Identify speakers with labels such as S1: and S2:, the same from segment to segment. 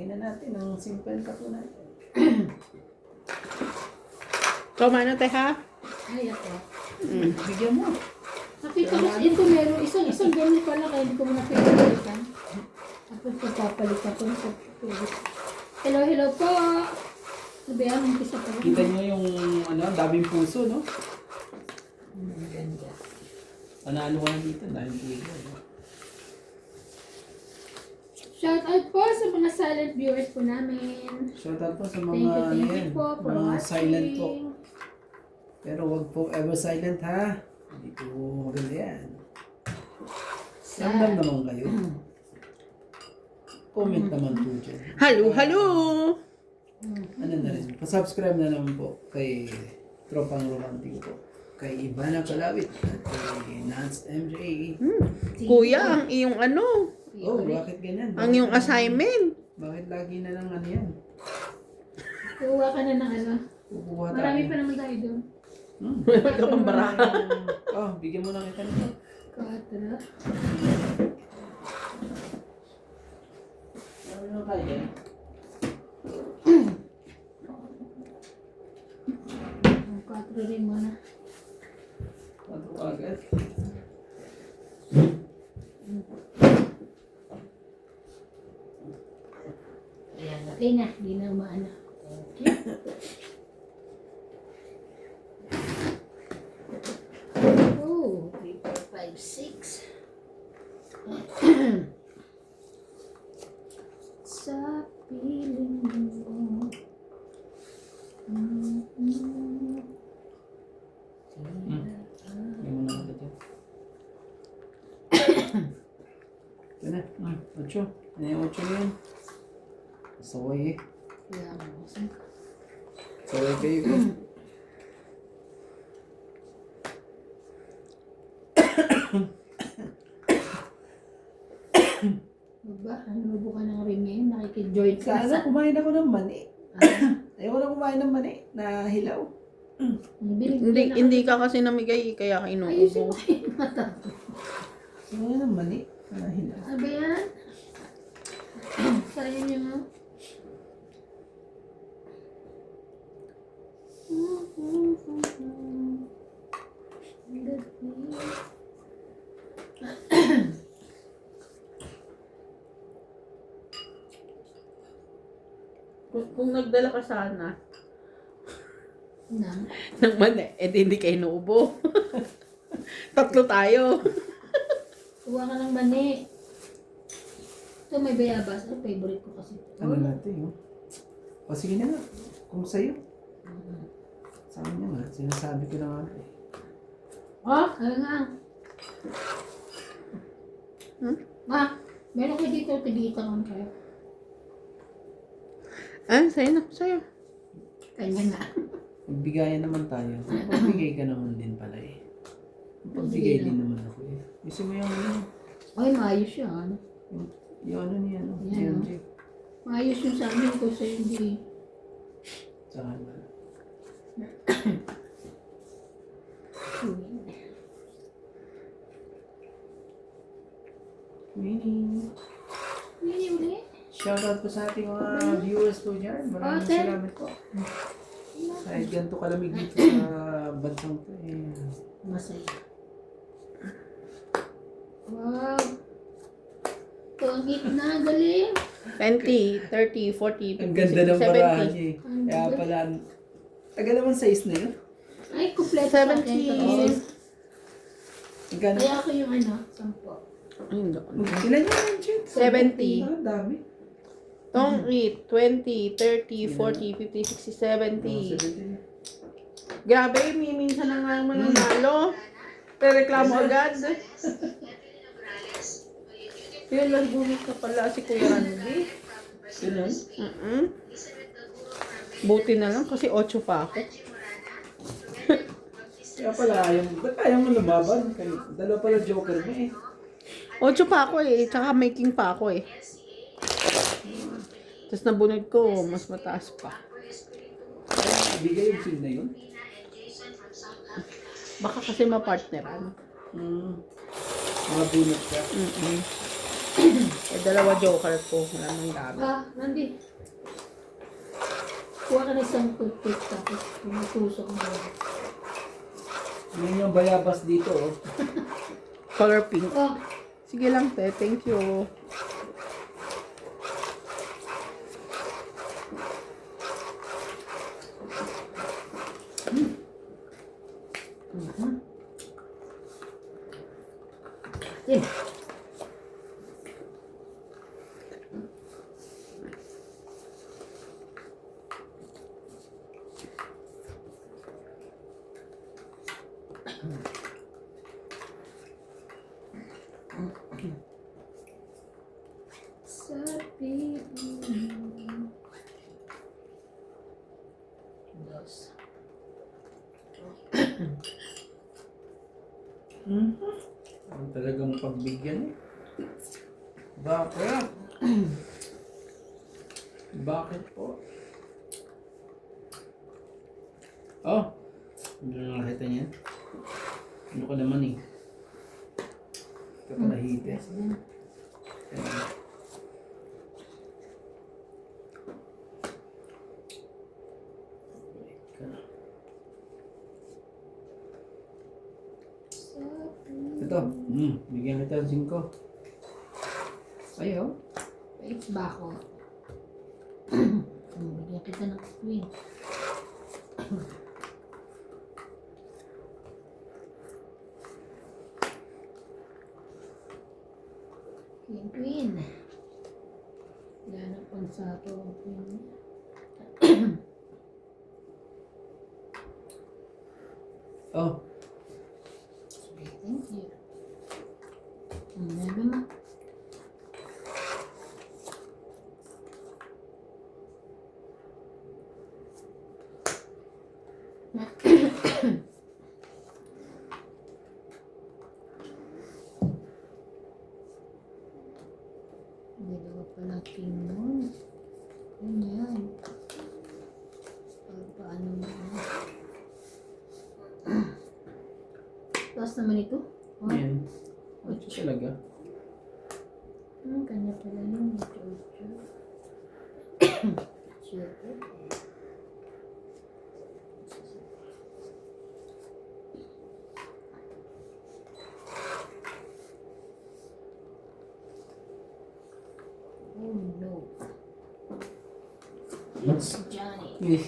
S1: Lagyan na natin ang simple tattoo natin.
S2: Kumano tayo ha?
S3: Ay, ako.
S1: Bigyan mo.
S3: Nakita ko, ito meron isang ganyan pala kaya hindi ko mo napipilitan. Tapos papapalitan ko sa pilit. Hello po! Sabi yan, umpisa pa rin.
S1: Kita nyo yung daming puso, no?
S3: Ganda.
S1: Panalo ka na dito, daming puso. No?
S3: Shout out po sa mga silent viewers po namin.
S1: Shoutout po sa mga,
S3: Thank you po for
S1: mga
S3: watching.
S1: silent po. Pero wag po ever silent, ha? Hindi po maganda yan. Ramdam naman kayo. Comment naman po dyan.
S2: Halo!
S1: Ano na rin, pasubscribe na naman po kay Tropang Romantiko po. Kay Ivana Palawit at kay Nance MJ.
S2: Kuya, ang iyong ano?
S1: Oh, bakit ganyan?
S2: Ang iyong assignment.
S1: Bakit lagi na lang ano yan?
S3: Kuha ka na ng ano.
S1: Kukuha tayo.
S3: Marami pa naman tayo doon.
S2: Wala ka pang baraha.
S1: Oh, bigyan mo na kita nito.
S3: Katra.
S1: Ano na tayo yan?
S3: Ang katra rin mo na.
S1: Ano ka agad?
S3: Ayan, okay na. Hindi na umaano. Okay. Oh, 3, 4, 5, 6. Sa piling mo.
S1: Bigyan mo na kita dyan. Yan na. 8. Ano yung 8 na yun? Saway eh.
S3: Kaya mo.
S1: Saway kayo eh.
S3: Ba, ano ba ka ng ring ngayon? Nakikid-join ka
S1: Sana kumain ako ng mani. Ayoko na kumain ng mani na hilaw.
S2: Hindi ka kasi namigay, kaya
S3: Ayusin mo
S2: inuubo.
S3: kayo yung mata.
S1: Kumain ng mani na hilaw.
S3: Ano ba yan? Sarayin niyo mo.
S2: Kung nagdala ka sana
S3: Nang.
S2: ng mani, hindi ka inuubo. Tatlo tayo.
S3: Kuha ka ng mani. Ito may bayabas. Ang favorite ko kasi.
S1: Ano natin yun? O sige na nga. Kung sa'yo. Sa akin nga. Sinasabi ko na nga.
S3: Oh, ano nga. Meron kayo dito. Tigita ko kayo.
S2: Sa'yo na, sa'yo.
S3: Kanya nga.
S1: Magbigayan naman tayo. Pagbigay ka naman din pala eh. Pagbigay din naman ako eh. Gusto mo yung ano?
S3: Ay, maayos yan.
S1: Yung ano niya, no?
S3: Yan,
S1: GMG.
S3: Maayos yung sa amin ko sa hindi.
S1: Sa akin. Winnie.
S3: Hindi uli.
S1: Shoutout po sa ating mga viewers po dyan. Maraming
S3: Ate.
S1: salamat po. Kahit ganito kalamig dito sa bansang to eh.
S3: Masaya. Wow. Ito ang gitna. Galing.
S2: 20, 30, 40, 50,
S1: Ang ganda ng
S2: 60,
S1: barahan
S2: 70.
S1: niya eh. Kaya pala, taga naman size na yun.
S3: Ay, kumpleto sa akin.
S2: 70.
S1: Magkano?
S3: Kaya ako yung ano, 10.
S2: Ay, hindi.
S1: Ilan yun, Chet?
S2: 70.
S1: Ang dami.
S2: Tong 8, 20, 30, 40, 50, 60, 70. Grabe, minsan na nga mananalo. Pero reklamo agad. Yun lang, bumit ka pala si Kuya Randy.
S1: Ganun?
S2: Buti na lang kasi 8 pa ako.
S1: Kaya pala, ba't ayaw mo lumaban? Dalawa pala joker mo eh.
S2: 8 pa ako eh, tsaka making pa ako eh. Tapos nabunod ko, mas mataas pa.
S1: Ibigay yung film na yun?
S2: Baka kasi mapartneran.
S1: Mga bunot ka.
S2: Dalawa joker ko. Wala nang gamit.
S3: Nandi. Kuha ka na isang toothpick tapos tumutusok mo.
S1: Yun yung bayabas dito, oh.
S2: Color pink.
S3: Oh,
S2: Sige lang, te. Thank you.
S3: yun. Sabi mo. Dos.
S1: Ang talagang pagbigyan, eh. Bakit? Bakit po? Oh! Hindi na nakita niya. Ano ka naman, eh? Kapalahite. Ayan. Ito, bigyan kita ng 5. Ayaw.
S3: Wait ba ako? Bigyan kita ng queen. Queen. Wala na pang sato ang queen.
S1: Oh,
S3: Okay, thank you. Ano ba? Dalawa pala king mo. Ganyan. Paano mo na? Taas naman ito? Oh,
S1: yan. Ito talaga.
S3: kanya pala yun. Jojo. Jojo. Oh no. It's Johnny.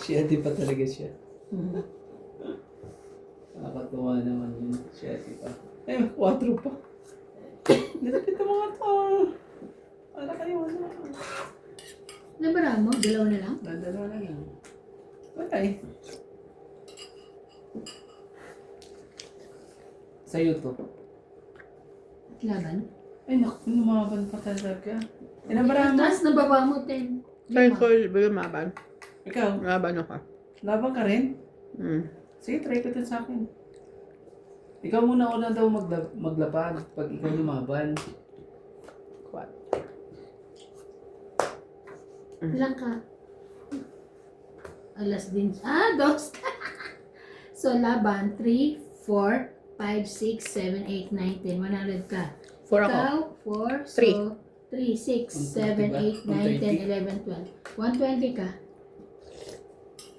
S1: Siya, di pa talaga siya. Nakakatuwa naman yun. Siya, di pa. Eh, 4 pa. Nilapit na mga to. Wala kayo, wala.
S3: Nabara mo? Dalawa na lang?
S1: Dalawa na lang. Wala eh. Sa'yo to.
S3: Laban?
S1: Ay, naku, lumaban pa talaga. Eh, nabara mo.
S3: Taas na baba mo, 10.
S2: Try ko lumaban.
S1: Ikaw,
S2: Laban ako.
S1: laban ka rin? Sige, try ka din sa akin. Ikaw muna una daw maglaban pag ikaw lumaban.
S2: Quad.
S3: Ilang ka? Alas din. Dos. So, laban. 3, 4, 5, 6, 7, 8, 9, 10. 100 ka.
S2: 4 ako.
S3: Ikaw, 4.
S2: Three.
S3: So, 3, 6, 7, 8, 9, 10, 11, 12. 120 ka.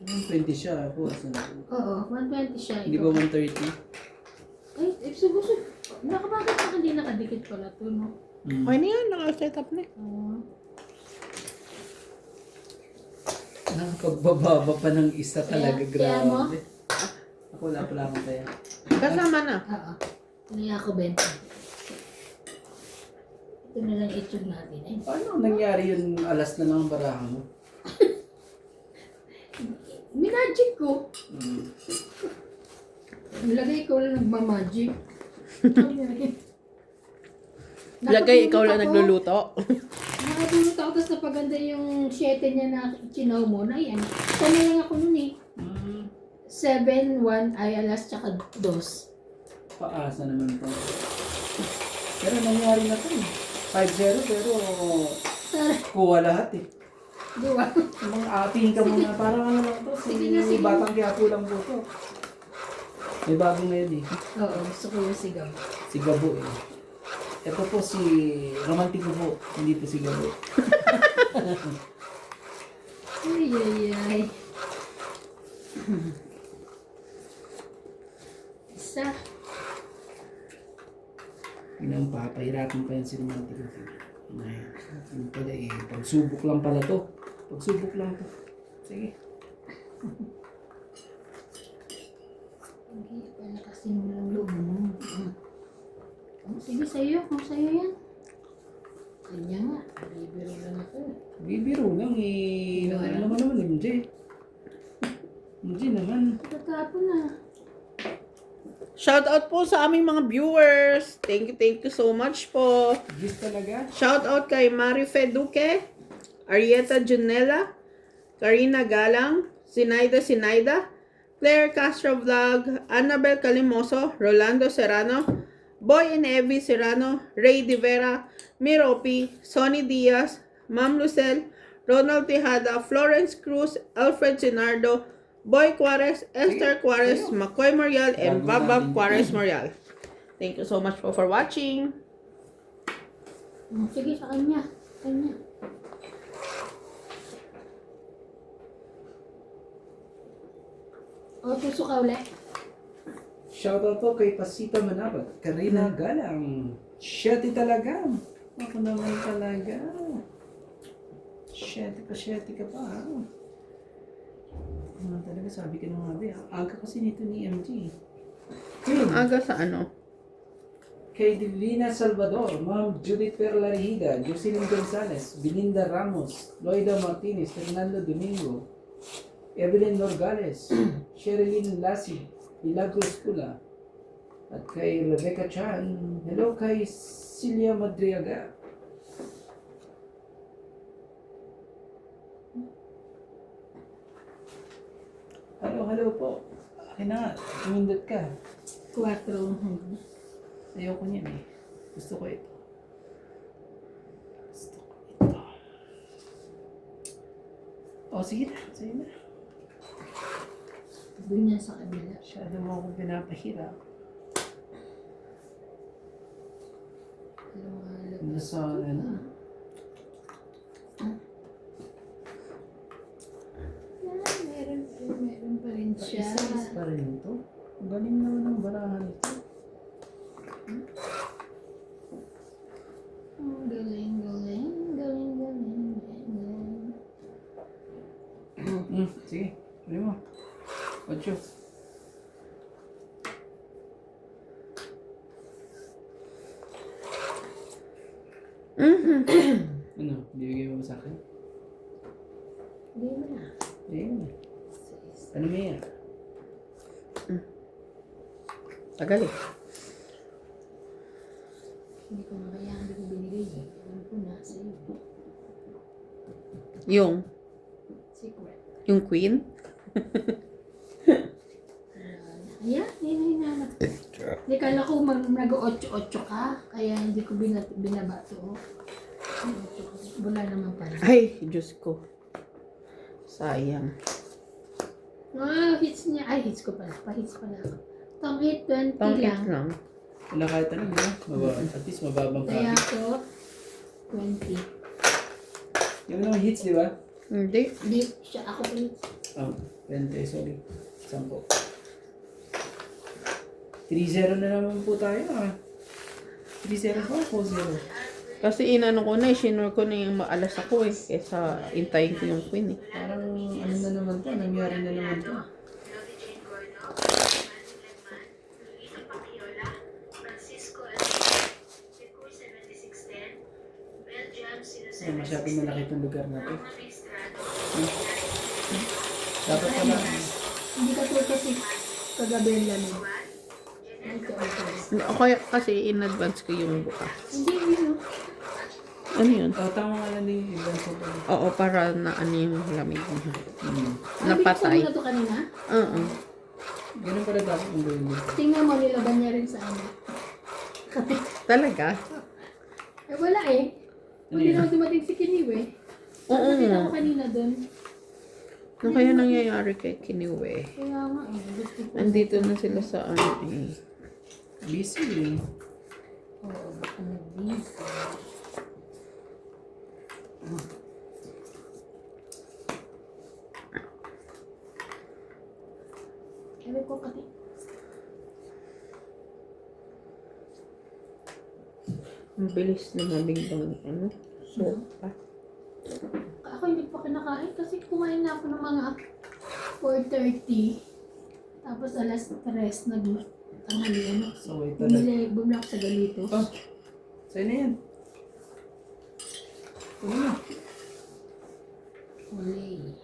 S1: 120 siya ako. Asan ako?
S3: Oo, 120 siya.
S1: Hindi
S3: Ikaw.
S1: ba 130?
S3: Ay, subusog. Bakit ka hindi nakadikit pala to, no?
S2: Okay na yan. Naka-set up na.
S1: Nakapagbababa pa ng isa talaga.
S3: Kaya mo?
S1: Grabe. Ako wala pala akong kaya.
S2: Kasama na.
S3: Oo. Niya ako benta. Ito na lang itsog natin. Eh.
S1: Paano nangyari yun alas na lang ang barahan mo?
S3: Minagic ko. Nilagay ko lang nagmamagic.
S2: Lagay ikaw lang nagluluto.
S3: Nakatulot ako tapos napaganda yung 7 niya na chinaw mo na yan. Ito na lang ako nun eh. 7, 1, ay alas, tsaka 2.
S1: Paasa naman to. Pero nangyari na to eh. 5-0 pero kuha lahat eh.
S3: Di ba?
S1: Mga ating ka muna. Parang ano lang to.
S3: Sige na, sige.
S1: Batang Quiapo lang po to. May bagong ngayon eh.
S3: Oo, gusto ko yung sigaw.
S1: Si Gabo eh. Ito po si romantiko po, hindi po si Gabo.
S3: Ay, ay, ay. Isa.
S1: Pinapahirapan pa yan si romantiko. Ano pala eh, pagsubok lang pala to. Pagsubok lang to. Sige.
S3: Hindi pa nakasimulang loob mo. Sige, sa'yo. Kung sa'yo yan. Kanya nga. Bibiro lang ako.
S1: Bibiro lang eh. Ano naman MJ? MJ naman.
S3: Pagkatapon na.
S2: Shout out po sa aming mga viewers. Thank you so much po.
S1: Gis talaga.
S2: Shout out kay Marife Duque, Arieta Junela, Karina Galang, Sinaida, Claire Castro Vlog, Annabel Calimoso, Rolando Serrano, Boy and Evie Serrano, Ray De Vera, Miropi, Sonny Diaz, Ma'am Lucel, Ronald Tejada, Florence Cruz, Alfred Sinardo, Boy Juarez, Esther Juarez, McCoy Morial, and Babab Juarez Morial. Thank you so much for watching.
S3: Sige, sa kanya. Kanya. O, tuso ka ulit.
S1: Shoutout po kay Pasita Manabat, Karina Galang, Shetty talaga. Ako naman talaga. Shetty ka pa. Ano talaga, sabi ka nung abi. Aga kasi nito ni MG.
S2: Aga sa ano?
S1: Kay Divina Salvador, Ma'am Judith Perlarihida, Jocelyn Gonzalez, Belinda Ramos, Loida Martinez, Fernando Domingo, Evelyn Norgales, Sherilyn Lassie, Milagros Pula, at kay Rebecca Chan. Hello kay Celia Madriaga. Hello po. Akin na nga, tumindot ka.
S3: 4.
S1: Ayoko niyan eh. Gusto ko ito. Gusto ko ito. Oh, sige na. Sige na.
S3: Doon niya sa kabila.
S1: Masyado mo akong pinapahirap. Nasa, ano?
S3: Meron pa rin siya.
S1: Isa pa rin ito. Ang galing naman ng barahan ito.
S3: Galing.
S1: Sige. Pwede mo. 8. Ano? Bibigay mo ba sa akin?
S3: Hindi mo na.
S1: Ayun. Ano mo yan?
S2: Tagal eh.
S3: Hindi ko na kaya, hindi ko binigay eh. Alam ko na sa'yo. Secret.
S2: Yung queen?
S3: Ayan, yun hinahanap. Hindi kala ko nag-8-8 ka, kaya hindi ko binabato. Wala naman pala.
S2: Ay, Diyos ko. Sayang.
S3: Hits niya. Ay, hits ko pala. Pa-hits pala ako. Tong hit, 20
S2: Pang-it
S3: lang.
S2: lang.
S1: Wala kahit ano, di ba? At least mababang
S3: Kaya
S1: kapit.
S3: ko, 20.
S1: Yung naman hits, di ba?
S2: Hindi.
S3: Hindi, siya ako hits.
S1: 20, sorry. 10. 3-0 na naman po tayo ah. 3-0 po, 4-0.
S2: Kasi inano ko na, sinur ko na yung maalas ako eh. Kesa intayin ko yung queen eh.
S1: Parang ano na naman to, nangyari na naman to. Ay, masyadong malaki itong lugar na to. Dapat pala,
S3: Hindi ka po kasi kagabi ang lamig.
S2: O kaya kasi in advance ko yung bukas.
S3: Hindi, yun.
S2: Ano yun?
S1: tama nga lang din yung ibang ko pala.
S2: Oo, para na ano yung lamig niya.
S3: Napatay.
S2: Napatay.
S3: Sabi ko na to kanina.
S2: Oo.
S1: Ganun pala dapat ang gawin mo.
S3: Tingnan mo, nilaban niya rin sa ano.
S2: Talaga?
S3: Eh, wala eh. Hindi naman dumating si Kiniwe.
S2: Oo.
S3: Nakita ko kanina doon.
S2: Ano kaya nangyayari kay Kiniwe?
S3: Kaya nga eh. Gusto ko.
S2: Andito na sila sa ano eh.
S1: Busy eh.
S3: Oo, baka nag-busy. Sabi ko kasi,
S2: Ang bilis na mabiglang ano. Sopa.
S3: ako hindi pa kinakain kasi kumain na ako ng mga 4:30. Tapos alas 3 nag-tanghalian.
S1: So, ito na.
S3: Bumili ako sa Galitos.
S1: Oh, sa'yo na yan. Ano na?
S3: Uli.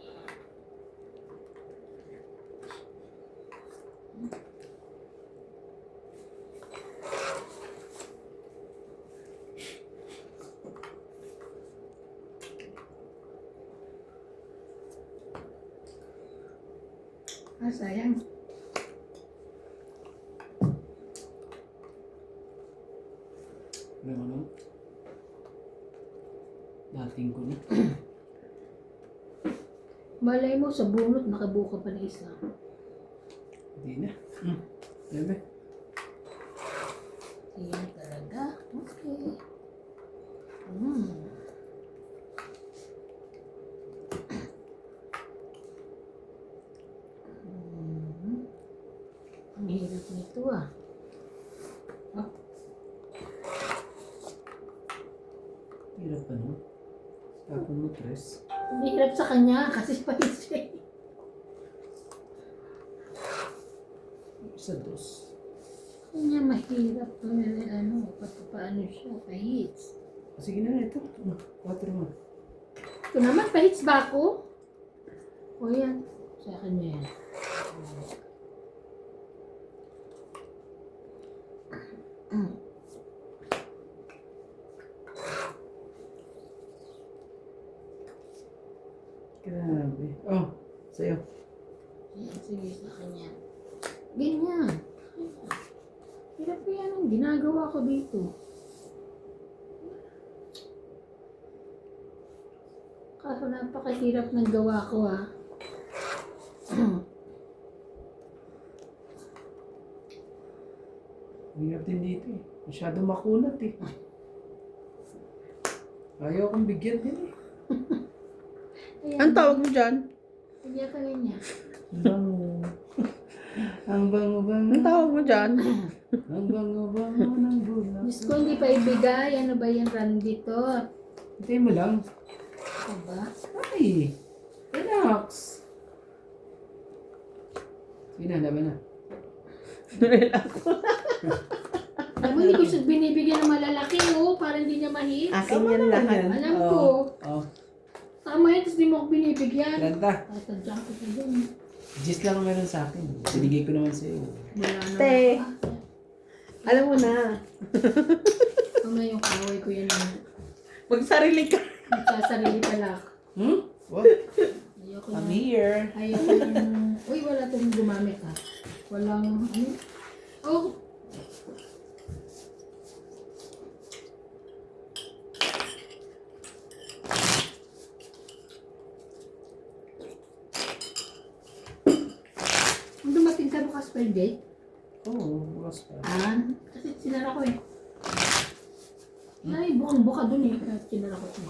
S3: Ah, sayang.
S1: Alam mo no? Dating ko na.
S3: Malay mo sa bunot nakabuka pa na isa.
S1: Hindi na. Bebe.
S3: Yan talaga. Okay. Mm. Ang hirap nito ah.
S1: Hirap pa no? Tapon mo tres.
S3: Ang hirap sa kanya kasi paisip.
S1: Isa dos.
S3: Kanya mahirap paano siya, pahits.
S1: Sige na ito. 4 mo.
S3: Ito naman, pahits ba ako? O yan, sa kanya yan.
S1: Grabe. Oh, sa'yo.
S3: Yan, sige sa kanya. Ganyan. Hirap ko yan ang ginagawa ko dito. Kaso napakahirap ng gawa ko ah.
S1: Hirap din dito eh. Masyado makunat eh. Ayaw akong bigyan din eh.
S3: Ayan,
S2: Ang tawag mo dyan?
S3: Kanya ka ganyan.
S1: Bango. Ang bango-bango.
S2: Ang tawag mo dyan?
S1: Ang bango-bango ng bulak.
S3: Diyos ko, hindi pa ibigay. Ano ba yan, Randy to?
S1: Hintay mo lang.
S3: Ano ba?
S1: Ay! Relax! Sige na, laban na.
S3: Alam mo, hindi ko siya binibigyan ng malalaki, oh, para hindi niya mahit.
S2: Akin yan lahat.
S3: Alam ko.
S1: Oh.
S3: Tama yan, tapos di mo ako binibigyan.
S1: Ranta.
S3: Tatadyan ko sa dun.
S1: Gis lang ang meron sa akin. Binigay ko naman sa'yo.
S3: Wala na.
S2: Te. Alam mo na.
S3: Ano yung kaway ko yan.
S2: Magsarili ka.
S3: Nagsasarili pala ako.
S1: What?
S3: Ayoko
S1: I'm
S3: na.
S1: here.
S3: Ayoko yung... Uy, wala itong gumamit ha. Walang... Ano? Oh! Ang dumating ka bukas pa yung date?
S1: Oo, bukas pa.
S3: Kasi sinara ko eh. Ay, bukang-buka dun eh. Kaya sinara ko ito.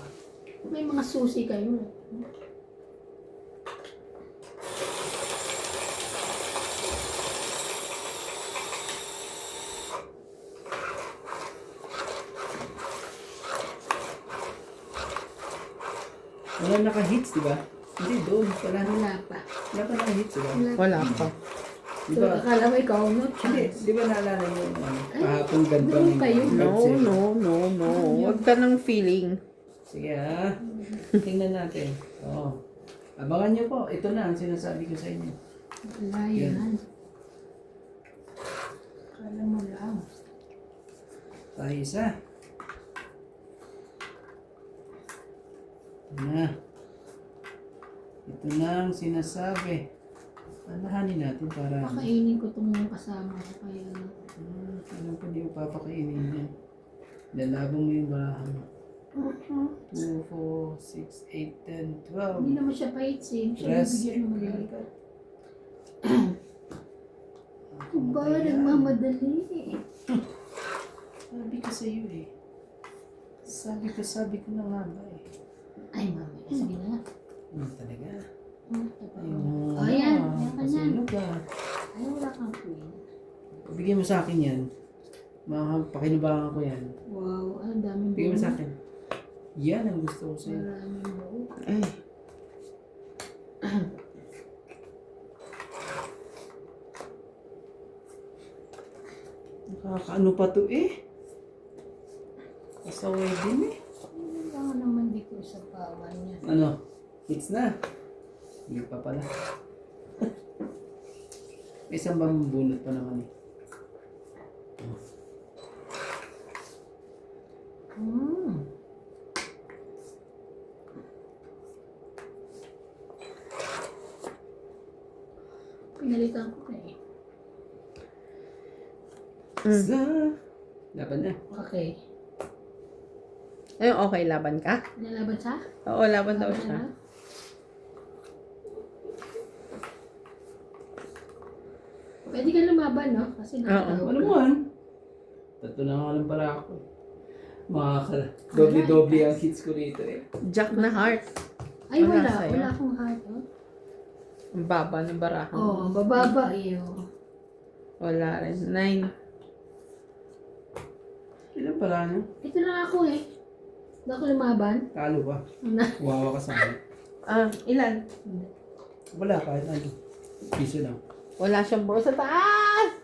S3: May mga susi kayo.
S1: Wala naka-hits, di ba? Hindi, doon. Wala na.
S3: Wala pa.
S1: Wala pa naka-hits, di ba?
S2: Wala pa.
S1: Di
S3: So,
S1: ba?
S3: akala mo ikaw, no
S1: Hindi,
S3: chance.
S1: di ba naalala mo yung kahapon ganda
S3: doon
S1: ng
S3: kayo.
S2: No, no. Huwag ka ng feeling.
S1: Sige ha. Tingnan natin. Oo. Abangan niyo po. Ito na ang sinasabi ko sa inyo.
S3: Wala yan. Akala mo lang.
S1: Tayo isa. Ito na. Ito na ang sinasabi. Anahanin natin para...
S3: Pakainin ko itong kasama ko. Kaya
S1: Alam ko di ko papakainin yan. Lalabong mo yung barahan mo. 2, 4, 6, 8, 10, 12.
S3: hindi naman siya pahits eh. Siya
S1: Rest.
S3: bibigyan mo madali. Ba,
S1: Ayan.
S3: nagmamadali.
S1: Sabi ko sa'yo eh. Sabi ko na nga ba eh.
S3: Ay, mami. Sige na nga.
S1: Talaga.
S3: Oh, yan. Yan ka yan.
S1: Ano ka?
S3: Ay, wala kang queen.
S1: Bigyan mo sa akin yan. Pakinubangan ko yan.
S3: Wow, ang daming
S1: Bigyan mo
S3: buo.
S1: sa akin. Yan ang gusto ko sa'yo.
S3: Maraming buo.
S2: Ay.
S1: Nakakaano pa to eh. Kasaway din eh.
S3: Baka naman di ko sa pawan niya.
S1: Ano? Hits na. Hindi pa pala. May isang bambunot pa naman eh.
S3: Pinalitan ko na eh.
S1: Sa... Laban na.
S3: Okay.
S2: Ay, okay, laban ka?
S3: Nalaban siya?
S2: Oo, laban daw siya.
S3: Pwede ka lumaban, no? Kasi nakatawag
S1: Ano
S3: ka.
S1: mo an? Tatlo na nga lang pala ako. Doble-doble ang hits ko rito eh.
S2: Jack na heart.
S3: Ay,
S2: Wala
S3: wala.
S2: sa'yo.
S3: Wala akong heart, oh.
S2: Ang baba ng barahan.
S3: Oo, bababa eh, oh.
S2: Wala rin. 9.
S1: Ilan pala niya?
S3: Ito na ako eh. Hindi ako lumaban.
S1: Talo ka.
S3: Una.
S1: Wawa ka sa akin.
S2: Ilan?
S1: Wala kahit ano. Piso lang.
S2: Wala siyang buo sa taas!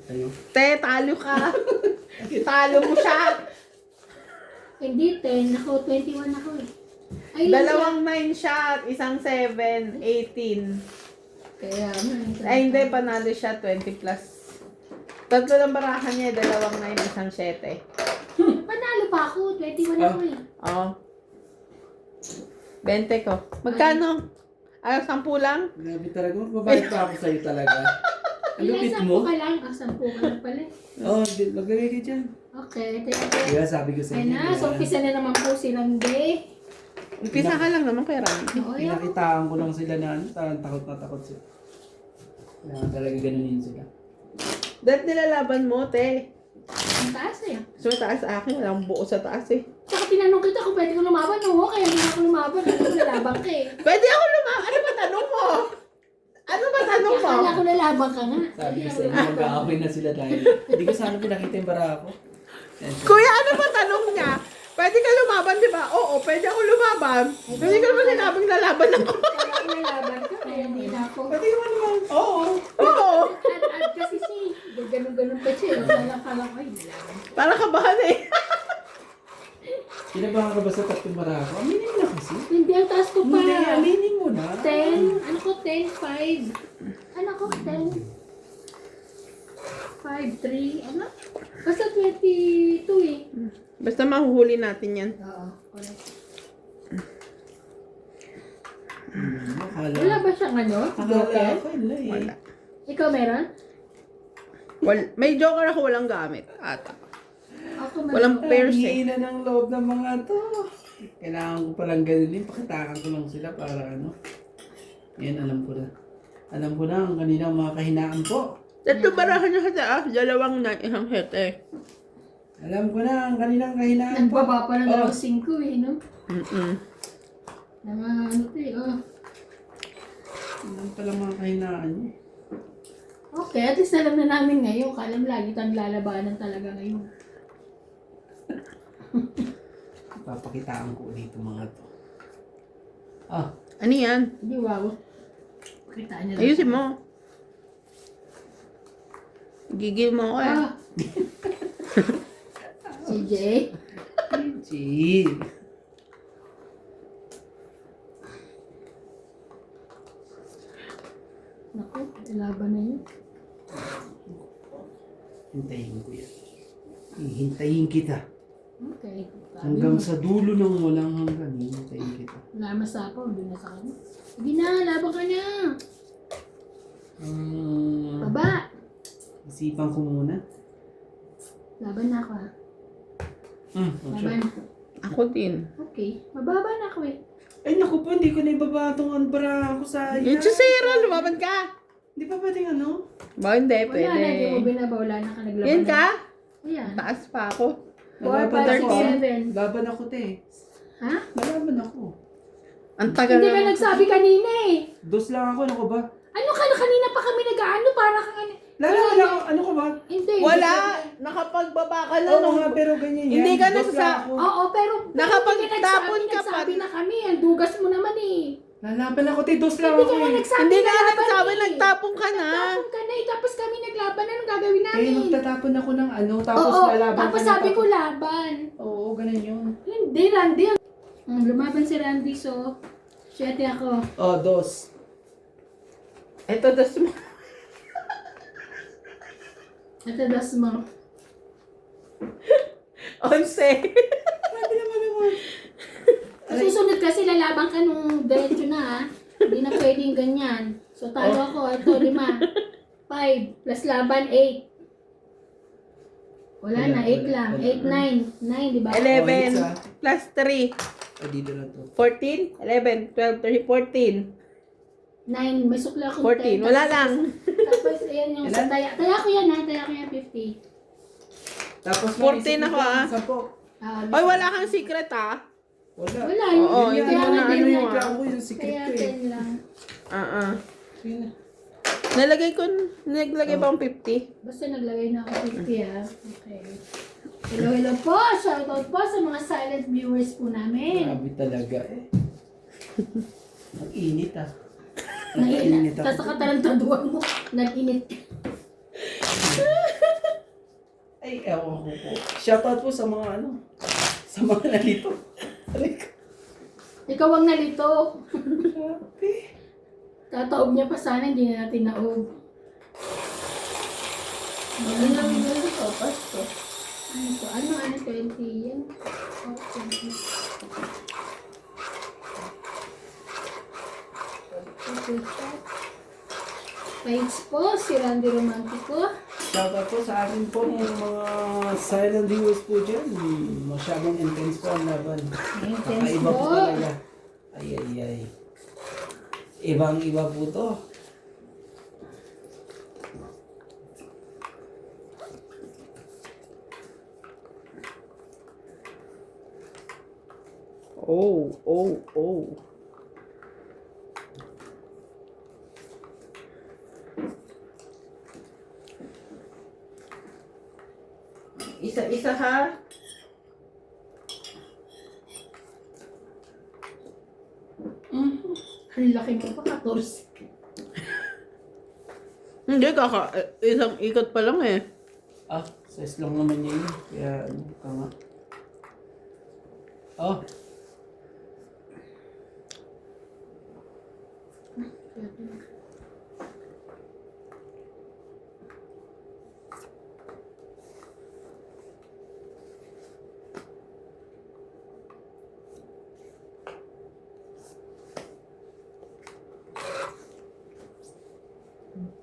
S1: Tayo.
S2: Te, talo ka! Talo mo siya!
S3: Hindi, 10. Ako, 21 ako eh. Ay,
S2: Dalawang 9 shot, isang 7, 18.
S3: Kaya,
S2: Ay, hindi, panalo siya, 20 plus. Tatlo ng barahan niya, dalawang 9, isang 7.
S3: Panalo pa ako. 21 ako eh.
S2: Oo. 20 ko. Magkano? 10 lang?
S1: Grabe talaga. Magbabayad pa ako sa'yo talaga. Ang
S3: Ilan,
S1: lupit
S3: 10
S1: mo.
S3: ka lang. 10 ka lang pala.
S1: Oo, maglagay ka dyan.
S3: Okay, thank you.
S1: Diba sabi ko sa'yo.
S3: Ay na, so umpisa na naman po silang day.
S2: Umpisa ka lang naman, Kuya Rami.
S3: Oo, yan.
S1: Pinakitaan ko lang sila na ano, takot na takot sila. Kaya talaga ganunin sila.
S2: Dahil nilalaban mo, te.
S3: Ang taas eh.
S2: So, taas sa akin, walang buo sa taas eh.
S3: Tsaka tinanong kita kung pwede ko lumaban. Oo, kaya hindi ako lumaban. Ano ko nalaban ka eh.
S2: Pwede ako lumaban. Ano ba tanong mo? Ano ba tanong mo?
S3: Akala ko nalaban ka nga.
S1: Sabi ko
S3: Hindi
S1: sa
S3: ako
S1: inyo,
S3: lumaban.
S1: mag-aaway na sila dahil hindi ko sana pinakita yung bara ako.
S2: Kuya, ano ba tanong niya? Pwede ka lumaban, di ba? Oo, pwede ako lumaban. Pwede ka naman sinabing lalaban ako.
S3: Kaya ko nalaban ka. Kaya hindi na ako.
S1: Pwede naman naman. Oo.
S2: Oo.
S3: At kasi si, ganun-ganun pa siya. Kala ko, ay, nalaban ka.
S2: Para kabahan eh.
S1: Kinabahan ka ba sa tatlong bara ako? Aminin mo na kasi.
S3: Hindi, ang taas ko pa.
S1: Hindi, aminin mo na.
S3: 10. Ano ko, 10, 5. Ano ko, 10. 5, 3. Ano? Basta 22 eh.
S2: Basta mahuhuli natin yan.
S3: Oo, correct.
S1: Akala.
S3: Wala ba siyang ano?
S1: Akala
S3: Joker?
S1: ako, wala eh.
S2: Wala.
S3: Ikaw meron?
S2: May joker ako walang gamit. Ata.
S3: Ako meron.
S2: Walang pairs eh.
S1: Hihina ng loob ng mga to. Kailangan ko palang ganunin. Pakitakan ko lang sila para ano. Yan, alam ko na. Alam ko na ang kanilang mga kahinaan po.
S2: Tatlo barahan niya sa taas, dalawang na isang set eh.
S1: Alam ko na ang kanilang kahinaan po.
S3: Nagbaba pa ng
S1: Oh.
S3: 5 eh, no? Mga ano to eh, oh.
S1: Alam pala mga kahinaan niya.
S3: Okay, at least alam na namin ngayon. Kalam lagi tayong lalabanan talaga ngayon.
S1: Papakitaan ko ulit itong mga to. Ah,
S2: Ano yan?
S3: Hindi, wow. Pakitaan niya lang.
S2: Ayusin mo. Gigil mo ako eh.
S3: Ah. CJ.
S1: chill.
S3: Naku, laban na yun.
S1: Hintayin ko yan. Hintayin kita.
S3: Okay.
S1: Hanggang sa dulo ng walang hanggan. Hintayin kita.
S3: Wala masapaw, doon na sa kanya. Sige na, laban ka na. Baba.
S1: Isipan ko muna.
S3: Laban na ako ha.
S1: Sure.
S3: Laban.
S2: Ako din.
S3: Okay. Mababa na ako eh.
S1: Ay naku po, hindi ko na ibaba itong bara ko sa
S2: Yung susira, lumaban ka.
S1: Di ba pwedeng ano?
S2: Ba, hindi,
S3: Wala na, hindi mo
S2: pwede.
S3: binaba. Wala na ka naglaban.
S2: Yan ka?
S3: Ayan.
S2: Taas pa ako.
S3: 4, 5,
S1: Nalaban
S3: 6,
S1: ako, ah.
S3: 7.
S1: Laban ako, te.
S3: Ha?
S1: Nalaban ako.
S2: Ang tagal
S3: Hindi ka
S2: naman.
S3: nagsabi kanina eh.
S1: Dos lang ako, ano ko ba?
S3: Ano ka na kanina pa kami nag-ano para kang ano.
S1: Lalaban ako, ano ko ba?
S3: Hindi.
S2: Wala. Nakapagbaba ka na
S1: Oo
S2: nung...
S1: nga, pero ganyan yan.
S2: Hindi ka
S1: Dos
S2: nagsa-
S1: lang ako.
S3: Oo, pero
S2: Nakapagtapon ka pa.
S3: Nagsabi na kami. Ang dugas mo naman eh.
S1: Lalaban ako, te. Dos lang
S3: Hindi
S1: ako
S3: ka nga
S1: eh.
S3: nagsabi.
S2: Hindi ka
S3: laban
S2: nagsabi,
S3: eh.
S2: nagtapong ka na.
S3: Nagtapon ka na eh. Tapos kami naglaban. Anong gagawin
S1: Eh,
S3: namin?
S1: magtatapon ako ng ano, tapos
S3: Oo,
S1: lalaban
S3: tapos
S1: ka
S3: sabi
S1: ng
S3: ko laban.
S1: Oo, ganun yun.
S3: Hindi, Randy. Lumaban si Randy, so 7 ako.
S1: Oh, dos.
S2: Ito, das mo.
S3: Ito, das mo.
S2: 11.
S1: Grabe naman naman.
S3: Sa susunod kasi lalaban ka nung diretso na ha. Hindi na pwedeng ganyan. So talo ako. Ito, 5. 5 plus laban, 8. Wala na, 8 lang. 8, 9. 9, di ba?
S2: 11
S1: isa.
S2: plus 3.
S1: Ah, dito na to.
S2: 14, 11, 12, 13, 14.
S3: 9, may sukla akong
S2: 14.
S3: 10.
S2: Wala lang.
S3: Tapos, ayan yung
S1: Ilan?
S3: taya. Taya ko yan ha. Taya ko yan 50.
S1: Tapos
S2: 14 ako, ah.
S1: 10.
S2: Oy, wala kang secret ah.
S1: Wala.
S3: Wala.
S2: Oo,
S3: yun
S2: hindi mo na
S3: kaya
S2: ano
S3: din
S2: yung
S3: na-
S1: Kaya ako yung secret
S3: Kaya
S1: ko eh.
S3: 10 lang.
S1: Yun na.
S2: Naglagay ba ang 50?
S3: Basta naglagay na ako 50 ha. Okay. Hello, hello po. Shoutout po sa mga silent viewers po namin.
S1: Grabe talaga eh. Nag-init ah.
S3: Nag-init.
S1: Nag-init
S3: Tapos
S1: ako.
S3: katarantaduhan mo. Nag-init.
S1: Ay, ewan ko po. Shoutout po sa mga ano. Sa mga nalito. Aray ko.
S3: Ikaw ang nalito.
S1: Grabe.
S3: Tataob niya pa sana, hindi na natin naob. Hindi namin na ito, pasto. Ano to? Ano, 20 yan? Oh, 20. Page po, si Randy Romantico.
S1: Shoutout po sa akin po yung mga silent viewers po dyan. Masyadong intense po ang laban.
S3: Intense
S1: Kakaiba po
S3: po.
S1: talaga. Ay, ay, ay. Ibang iba po to.
S2: Oh. Isa-isa ha.
S3: Ang laki mo pa, 14.
S2: Hindi, isang ikot pa lang eh.
S1: Ah, size lang naman yun. Kaya ano, tama. Oh,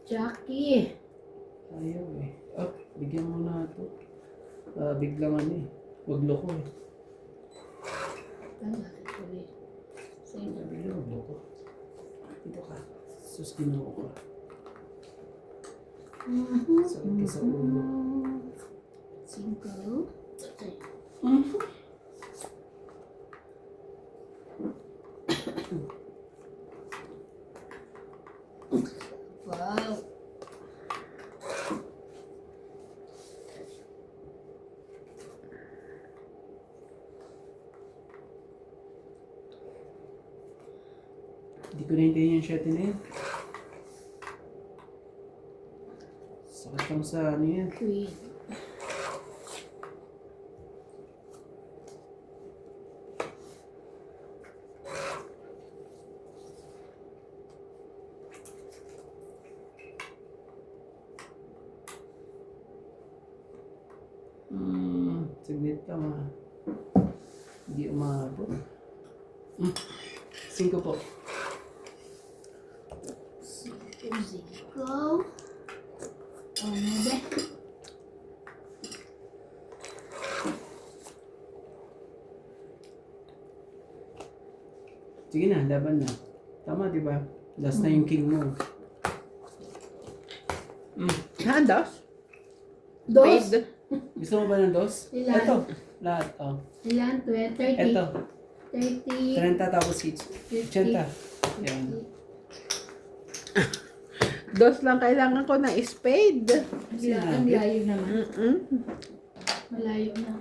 S3: Jackie.
S1: ayaw eh. Oh, bigyan mo na ito. Biglang ano eh. Wag loko eh.
S3: Ang laki ko eh. Sa'yo na.
S1: Biglang wag loko. Dito ka. Sus, ginoo ko. Sakit ka sa ulo.
S3: 5. Okay. Wow.
S1: Hindi ko naintindihan yung shot na yun. Sakit lang sa ano yan.
S3: Queen.
S1: Saglit lang ah. Hindi umabot. 5 po.
S3: 5. Oh, nabe.
S1: Sige na, laban na. Tama, di ba? Last na yung king mo.
S2: Ha, dos?
S3: Dos?
S2: Paid.
S1: Gusto mo ba ng dos?
S3: Ilan?
S1: Ito. Lahat. Oh.
S3: Ilan? 20, 30.
S1: Ito.
S3: 30.
S1: 30 tapos each. 80. Yan.
S2: Dos lang kailangan ko ng spade.
S3: Ang layo naman. Malayo na.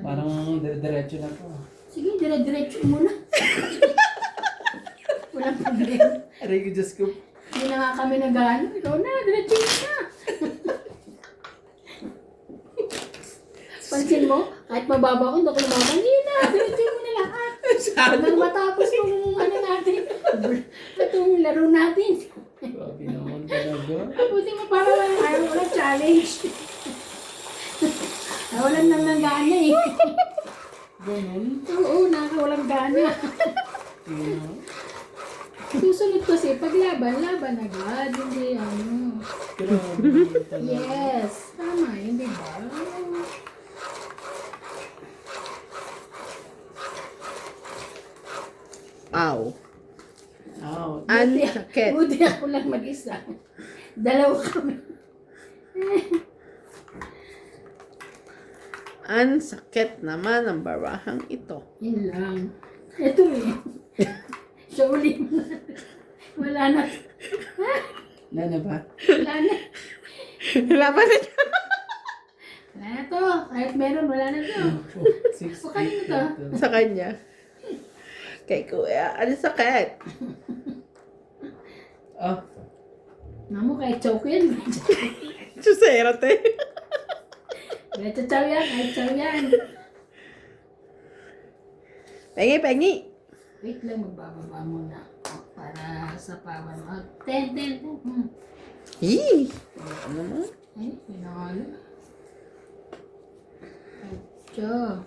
S1: Parang diretso na po.
S3: Sige, dire-diretso muna. Walang problema.
S1: Aray ko, Diyos ko.
S3: Hindi na nga kami nag-ano. Ikaw na, diretso na. Pansin mo, kahit mababa ko, hindi ako lumabang. Hindi na, diretso mo na lahat. Hanggang matapos yung ano natin. Itong laro natin.
S1: Grabe naman talaga.
S3: Buti mo para walang challenge. Nawalan lang ng gana eh.
S1: Ganun.
S3: Oo, nakakawalang gana.
S1: Tingnan mo.
S3: Susunod kasi, paglaban, laban agad. Hindi ano.
S1: Grabe talaga.
S3: Yes. Tama yun, di ba?
S2: Ow.
S1: Ow.
S2: Ang sakit.
S3: Buti ako lang mag-isa. Dalawa kami.
S2: Ang sakit naman ng barahang ito.
S3: Yun lang. Ito eh. So, ulit mo na. Wala na.
S1: Wala na ba?
S3: Wala na.
S2: Laban na siya.
S3: Wala na to. Kahit meron, wala na to.
S1: 6,
S3: O, kanino to?
S2: Sa kanya. Kay kuya. Ang sakit.
S1: Ah,
S3: Namo, kahit choke yan.
S2: Susera te.
S3: Kahit chow yan, kahit chow yan.
S2: Pengi.
S3: Wait lang, magbababa muna. Para sa pawan. 10.
S2: Hii. Ano mo?
S3: Ay, pinakala. Cho.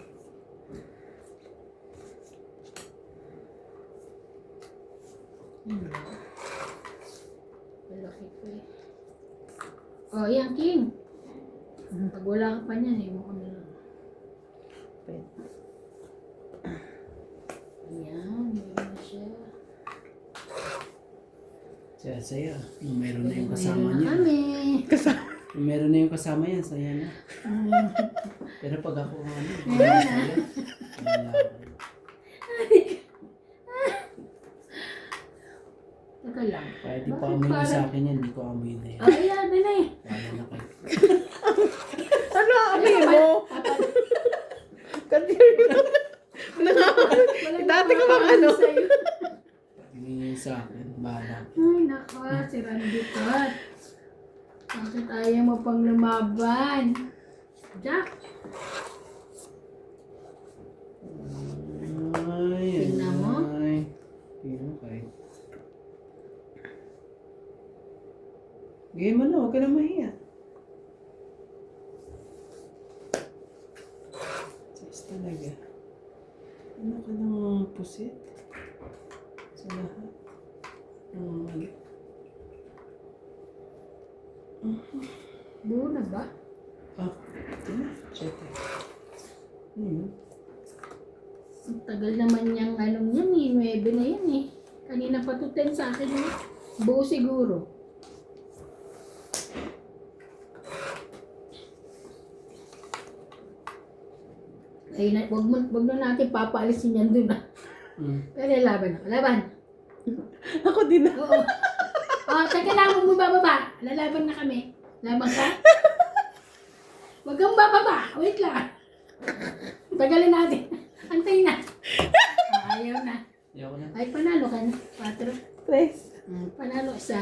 S3: Malaki ko eh. Oh, yan, King. Pag wala ka pa niyan, eh, mo ko na lang. Ayan, meron na siya.
S1: saya. Meron na yung kasama
S3: Meron na
S1: niya.
S3: kami.
S1: Meron na yung kasama yan, saya na. Pero pag ako ano,
S3: Meron na.
S1: wala.
S3: Teka lang.
S1: Kahit di pa
S3: Bakit
S1: amoy mo
S3: parang-
S1: sa akin yan, di ko amoy na yan.
S3: Ay, yan, na eh.
S1: Wala na kayo.
S2: Ano amoy mo? Kadiri mo. Dati ka bang ano?
S1: Hindi sa akin, bahala.
S3: Ay, nako, si Randy Tot. Bakit ayaw mo pang lumaban? Jack,
S1: Ay,
S3: Tingnan mo.
S1: ay. Tingnan mo kayo. Game mo na, huwag ka na mahiya. Diyos talaga. Ano ka ng pusit? Sa lahat.
S3: buo na ba?
S1: Ah, ito na. Check it. Ano yun?
S3: Ang tagal naman niyang anong yan eh. 9 na yan eh. Kanina pa to 10 sa akin eh. Buo siguro. Ay, wag na natin papaalisin yan dun ah. Pero laban ako. Laban.
S2: Ako din na.
S3: Oo. Oh, teka lang, huwag mo bababa. Lalaban na kami. Laban ka? Huwag kang bababa. Wait lang. Tagalin natin. Antay na. Ayaw na.
S1: Ayaw ko na.
S3: Ay, panalo ka na. 4.
S2: Tres.
S3: Panalo isa.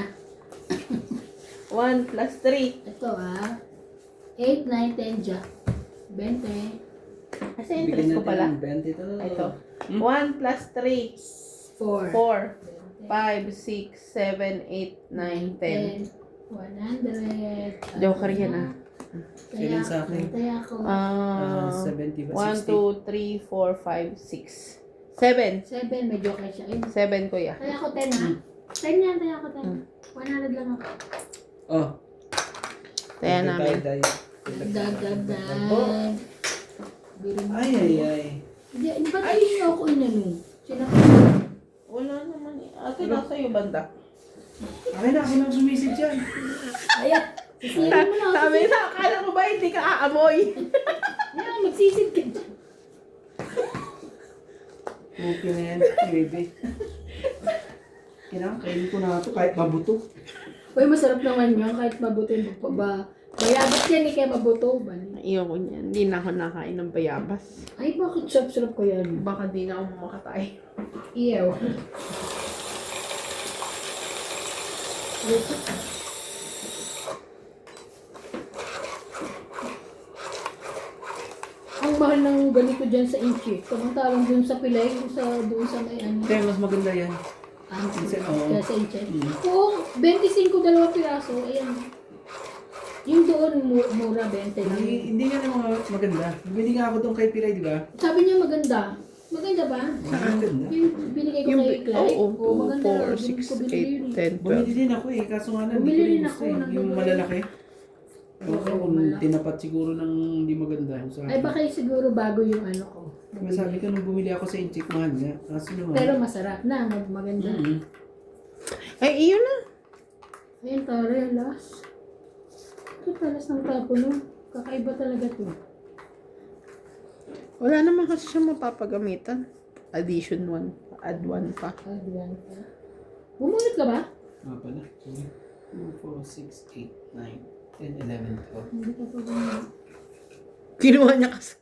S2: 1 plus 3.
S3: Ito ah. 8, 9, 10 Jack. 20.
S2: Kasi interest ko pala.
S1: 20 to.
S2: Ito. 1 plus 3.
S3: 4.
S2: 4. 5, 6, 7, 8, 9, 10.
S3: 100.
S2: Joker yan ah.
S1: Kailan sa akin?
S3: Kaya ako.
S1: 70 ba?
S2: 1,
S1: 60?
S2: 2, 3, 4, 5, 6. 7.
S3: 7, may joker siya. Ayun.
S2: 7 kuya.
S3: Kaya ako 10 ha. 10 yan, kaya ako 10. 100 lang ako.
S1: Oh.
S2: Kaya namin.
S3: Dagdagan.
S1: Ay.
S3: Hindi ba tayo niyo ako inano? Sila
S2: Wala naman eh. Ate, nasa iyo banda.
S1: Akin na, ako nang sumisid dyan.
S3: Ayan. Sisirin mo na.
S2: Sabi na, akala ko ba hindi ka aamoy?
S3: Ayan, magsisid ka dyan.
S1: Okay na yan, baby. Kinakain ko na ito kahit mabuto.
S3: Uy, masarap naman yun kahit mabutin ba. Mayabas yan eh, kaya mabuto. Bali.
S2: Ayoko niyan. Hindi na ako nakain ng bayabas.
S3: Ay, bakit sarap-sarap ko yan?
S2: Baka di na ako makatay.
S3: Iyaw. Ang mahal ng ganito dyan sa inchi. Samantalang dun sa pilay, doon sa may ano.
S1: Kaya mas maganda yan.
S3: Kaya sa inchi.
S1: Mm.
S3: Kung 25 dalawang piraso, ayan. Yung doon, mura 20 lang.
S1: Hindi nga naman maganda. Bili nga ako doon kay Piray, di ba?
S3: Sabi niya maganda. Maganda ba?
S1: Maganda.
S3: Yung binigay ko
S2: Yung,
S3: kay Clyde.
S2: oo,
S3: maganda.
S2: 2, 4,
S3: Doon ko
S2: 6,
S3: binili yun eh.
S2: 8, 10, 12.
S1: Bumili din ako eh, kaso nga lang,
S3: Bumili
S1: hindi
S3: rin
S1: ko
S3: ako,
S1: gusto eh. Yung
S3: nandun
S1: malalaki.
S3: Oo,
S1: Okay, kung
S3: malaki.
S1: tinapat siguro ng hindi maganda. Sa
S3: Ay baka yung siguro bago yung ano ko.
S1: Diba sabi ko nung bumili ako sa Inchik, mahal nga. Kaso naman.
S3: Pero masarap na, maganda.
S1: Mm-hmm.
S2: Ay, iyon na.
S3: Ayun, tarelas. Ito talas ng tapo no. Kakaiba talaga to.
S2: Wala naman kasi siya mapapagamitan. Addition 1. Add 1 pa.
S3: Adwan pa. Bumunot ka ba?
S1: Pala. Sorry. 2, 4, 6, 8, 9, 10, 11, 12.
S3: Hindi ka pa bumunot.
S2: Kinuha niya kasi.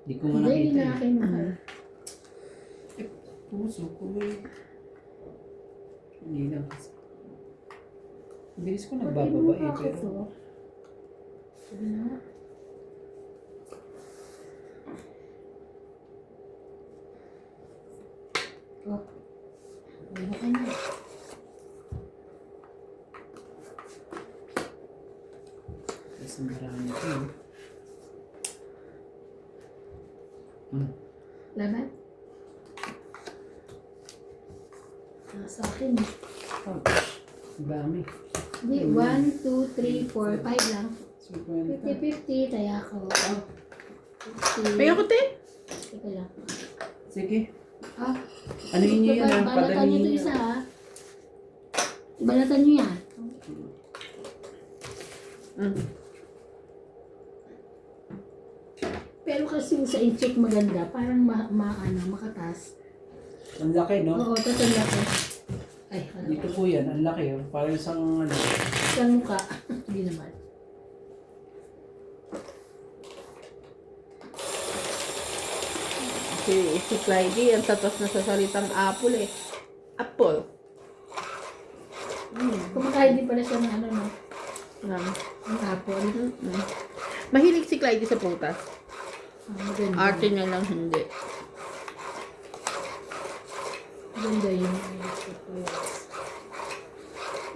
S1: Hindi ko nga
S3: Hindi, hindi
S1: nakita
S3: na
S1: eh.
S3: akin mahal.
S1: Puso ko eh. Hindi lang kasi. Bilis ko nagbababa eh, pero...
S3: Sabi na nga. Oh. Ano ka niya?
S1: Kasi marami ito eh.
S3: Laban? Sa akin eh.
S1: Oh, ang dami.
S3: Hindi, 1, 2, 3, 4, 5 lang.
S1: 50.
S3: 50-50, taya ako. 50.
S2: May ako, te.
S3: Teka lang.
S1: Sige.
S3: Ah,
S1: Ano yun yun?
S3: balatan niyo
S1: Padalhin
S3: ito
S1: niyo.
S3: isa ha. Balatan niyo yan. Pero kasi sa incheck maganda, parang makatas.
S1: Ang laki, no?
S3: Oo, tapos ang laki. Ay, ano
S1: Dito po yan, ang laki. Oh. Parang isang ano.
S3: Isang mukha. Hindi naman.
S2: Si Clyde, ang tatas na sa salitang apple eh. Apple.
S3: Kumakain din pala siya ng ano, no?
S2: Ng
S3: Ng apple.
S2: Mahilig si Clyde sa prutas.
S3: Maganda.
S2: Arte niya lang hindi.
S3: Maganda yun.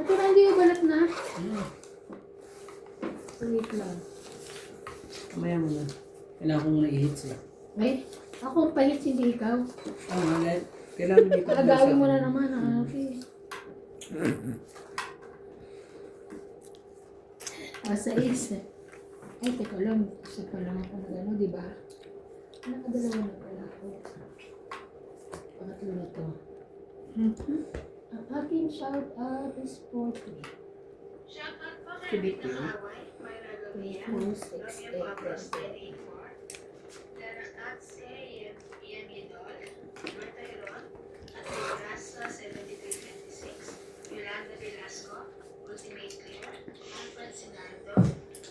S3: Ito na, hindi yung balat na. Wait lang.
S1: Kamaya mo na. Kailangan kong na-hits eh.
S3: Ay, ako ang pahit, hindi ikaw.
S1: Kailangan dito.
S3: Agawin mo na naman, okay. Sa isa. Ay, teka lang. Isa pa lang ako na gano'n, di ba? Nakadalawa na pala ako. Pangatlo na to. Ang aking shout out is 40.
S2: Philippine.
S3: 3, 4, 6, 8, 10.
S4: Yolanda Velasco, Ultimate Clear, Alfred Sinardo,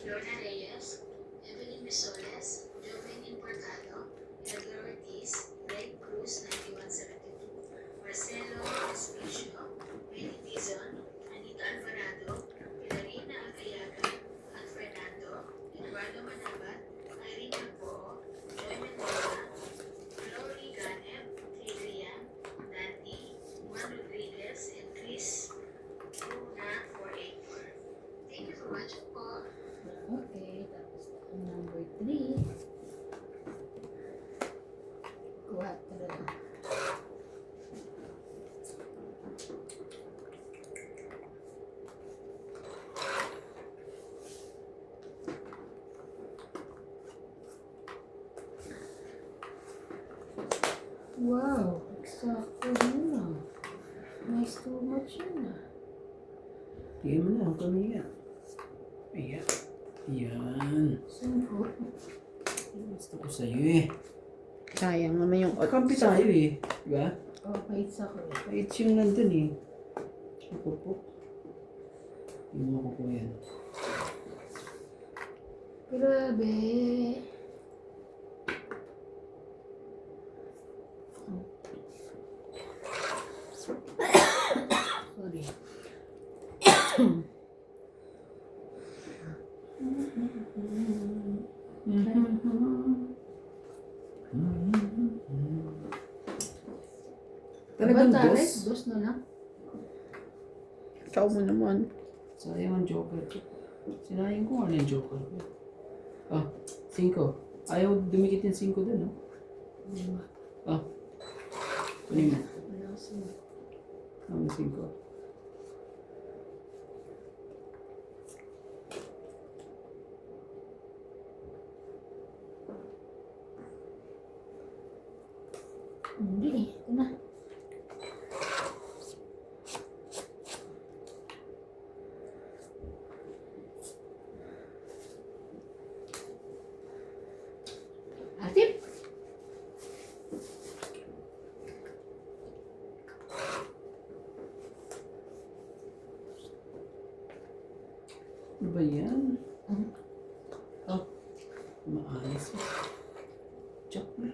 S4: Lorna Reyes, Evelyn Misoles, Joven Importado, Edgar Ortiz, Ray Cruz 9172, Marcelo Espicio, Benny Tizon, Anita Alvarado, Hilarina Alcayaga, at Fernando, Eduardo Manabat, Irene Agbo, Joy Mendoza, Glory Ganem, Adrian, Dandy, Juan Rodriguez, and Chris Luna 484. Thank you for watching po.
S3: Okay, tapos ang number 3. 4. Wow, eksakto na. May It's too much yun ah.
S1: Tingin mo na, kami yan. Ayan. Ayan.
S3: 5.
S1: Gusto ko sa'yo eh.
S2: Sayang naman yung
S1: Kampi tayo eh. Diba?
S3: Oh, paits ako eh.
S1: Kahit yung nandun eh. Ako po. Hindi mo ko po yan.
S3: Grabe. Sorry.
S1: Talagang
S3: Ba, Tares?
S1: dos.
S3: Dos na lang.
S2: Ikaw mo naman.
S1: Sayang ang joker ko. Sinayang ko ano yung joker ko. Ah, 5. Ayaw dumikit yung 5 dun, no? Ah. Kunin mo.
S3: Wala kasi.
S1: Ang 5.
S3: Hindi eh. Ito na. Atip.
S1: Ano ba yan?
S3: Hmm.
S1: Oh. Maalis. Joke na.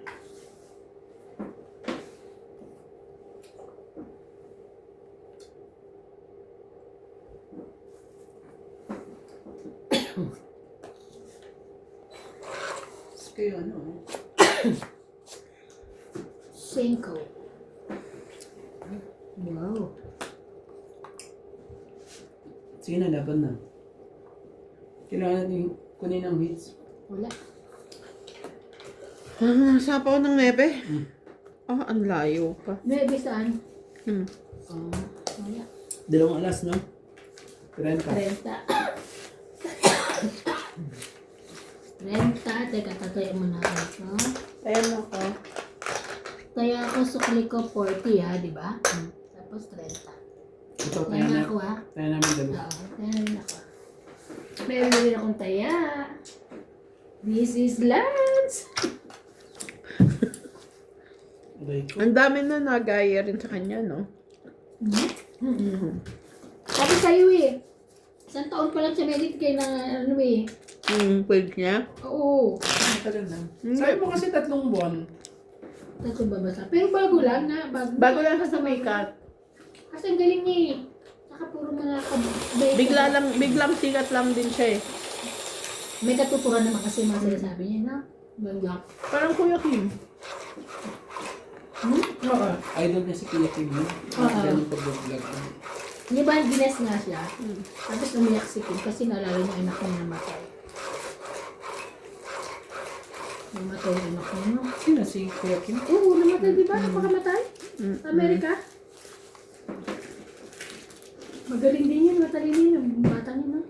S1: Kaya ano?
S3: 5. Wow.
S1: Sige na, laban na. Kailangan natin kunin ang hits.
S3: Wala.
S2: Nasapaw ng nebe.
S1: Hmm.
S2: Ang layo pa.
S3: Maybe saan?
S2: Hmm.
S3: Oh, wala.
S1: 2 alas, no? 30.
S3: 30. 30. Teka, tatayo mo na ito.
S2: Ayan ako.
S3: Kaya ako sukli ko 40 ha, di ba? Tapos 30.
S1: Ito,
S3: Kaya na ako ha.
S1: Kaya namin dalawa.
S3: Oo, kaya na rin ako. Meron na rin akong taya. This is Lance.
S1: Aray ko.
S2: Ang dami na nagaya rin sa kanya, no?
S3: Sabi sa'yo eh. Isang taon pa lang siya medit kayo na ano eh.
S2: Page niya.
S3: Oo.
S1: Matagal na. Sabi mo kasi 3 buwan.
S3: Tato babasa. Pero bago lang na.
S2: Bago lang siya sa makeup.
S3: Kasi ang galing niya eh. Saka puro mga
S2: Biglang sikat lang din siya eh.
S3: May katuturan naman kasi mga sinasabi niya na. Ganda.
S2: Parang Kuya Kim.
S1: Oo. Idol niya si Kuya Kim, no?
S3: Oo.
S1: Ganun pag-vlog.
S3: Di ba gines nga siya? Tapos umiyak si Kim kasi naalala niya anak niya namatay. Namatay yung anak niya. No?
S1: Sino si Kuya Kim?
S3: Oo, namatay di ba? Napakamatay? Sa Amerika? Magaling din yun, matalino yun. Yung bata niya, no?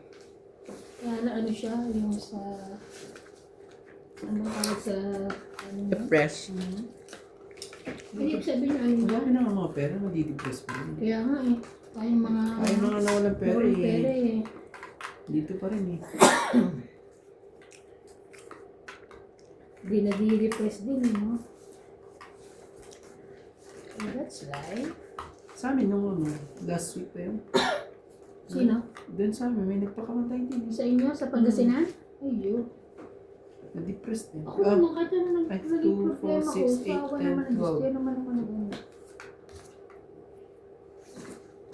S3: Kaya na ano siya, yung sa... Ano tawag sa... Ano na?
S2: Depressed.
S3: Hindi ko sabihin niya, ano
S1: Ang
S3: ba?
S1: dami na mga pera, madidepress pa rin.
S3: Kaya nga eh. Tayong mga...
S1: Ay, mga nawalang pera
S3: walang
S1: eh.
S3: pera eh.
S1: Dito pa rin eh.
S3: Hindi nadi-depress din, no? So that's life.
S1: Sa amin nung ano, last week pa yun.
S3: Sino?
S1: Doon sa amin, may nagpakamatay din.
S3: Sa inyo? Sa Pangasinan? Ayun.
S1: Na-depressed din.
S3: Ako naman, kahit ano
S1: Ay,
S3: naging
S1: 2, 4,
S3: problema ko.
S1: 6, 8,
S3: Sawa
S1: 10,
S3: naman ang Diyos.
S1: 12.
S3: Kaya naman ako nag-ano.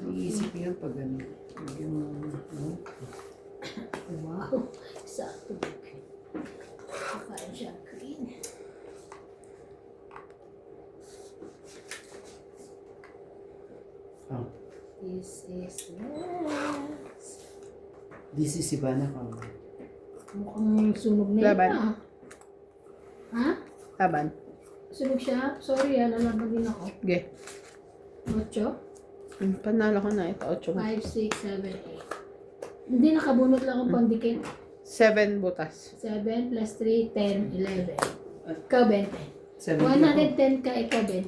S1: Iisip ko yan pag ano. Yung, ano.
S3: Wow. Sakto. Kakain siya green.
S1: Oh.
S3: This is Lance.
S1: This is Ivana Kang.
S3: Mukhang sunog na yun
S2: Laban.
S3: ah. Ha?
S2: Laban.
S3: Sunog siya? Sorry ah, lalaban din ako.
S2: Okay.
S3: 8,
S2: Panalo ko na ito. 8.
S3: 5, 6, 7, 8. Hindi nakabunot lang ang pandikit.
S2: 7 butas.
S3: 7 plus 3, 10, 11. Ikaw 20.
S1: 70 ako.
S3: 110 ka, ikaw 20.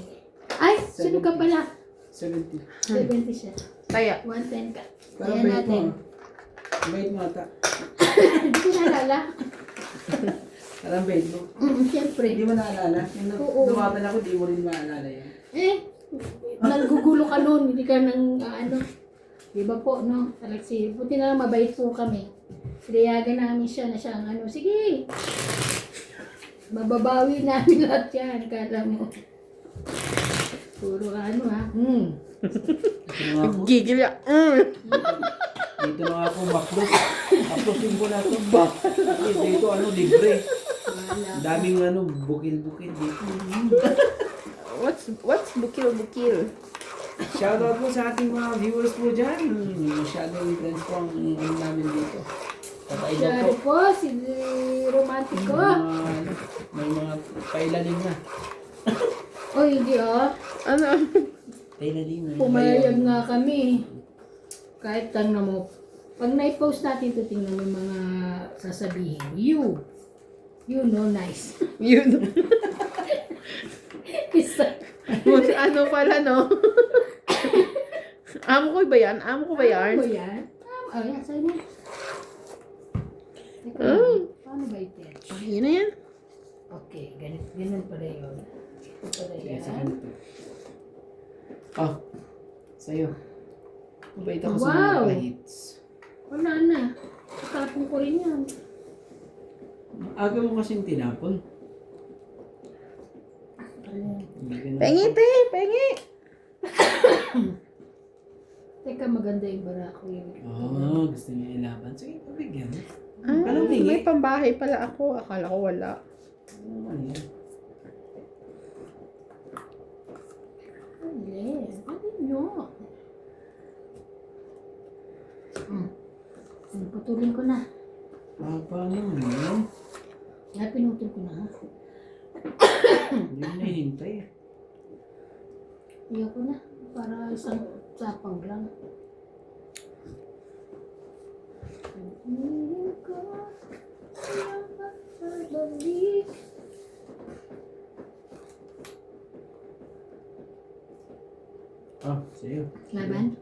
S3: Ay, sunog ka pala.
S1: 70.
S3: 70 siya.
S2: Kaya.
S3: 110 ka.
S1: Parang
S3: Ayan
S1: bait mo.
S3: natin.
S1: Bait mo ata.
S3: Hindi ko naalala.
S1: Parang bait mo.
S3: Siyempre.
S1: Hindi mo naalala? Yung
S3: Oo.
S1: lumaban ako, di mo rin maalala yan.
S3: Nanggugulo ka nun. Hindi ka nang ano. Diba po, no? Alexi, buti na lang mabait po kami. Sinayagan namin siya na siya ang ano. Sige! Mababawi namin lahat yan. Kala mo. Puro ano ha.
S1: Dito na ako.
S2: Gigil ya.
S1: Dito na ako, makdos. Makdosin ko na ito. Dito ano, libre.
S3: Wala.
S1: Daming ano, bukil-bukil dito.
S2: What's bukil?
S1: Shoutout po sa ating mga viewers po dyan. Masyadong intense po ang ano namin dito. Kakaiba po.
S3: Masyado po, si Romantico.
S1: May mga pailalim na.
S3: O hindi oh.
S2: Ano?
S1: Pailalim na.
S3: Pumayag nga kami. Kahit lang na mo. Pag na-post natin ito, tingnan mo yung mga sasabihin. You know nice.
S2: Yun.
S3: Isa.
S2: Ano pala, no? Amo ko ba yan?
S3: Ano ba yan? Yan, sa'yo na. Teka lang. Paano ba ito?
S2: Yun na yan.
S3: Okay, ganun pala yun. Ito pala
S1: Sige, sa
S3: yan.
S1: ganito. Oh, sa'yo. Mabait ako sa
S3: Wow!
S1: mga hits.
S3: Wala na. Katapon ko rin yan.
S1: Aga mo kasing tinapon.
S3: Ano?
S1: Hindi ka na-
S2: Pengi, te! Pengi!
S3: Teka, maganda yung barako yun.
S1: Oo, gusto niya ilaban. Sige, pabigyan mo.
S2: Ah,
S1: Anong pingi?
S2: may pambahay pala ako. Akala ko wala.
S1: Ano yan?
S3: Yes. Ano nyo? Putulin ko na.
S1: Papa naman yan.
S3: Kaya pinutol ko na.
S1: Hindi mo nahihintay.
S3: Iyak ko na. Para isang sapang lang. Pagpilin ko siyang pagbalik.
S1: Oh, sa'yo.
S3: Laban?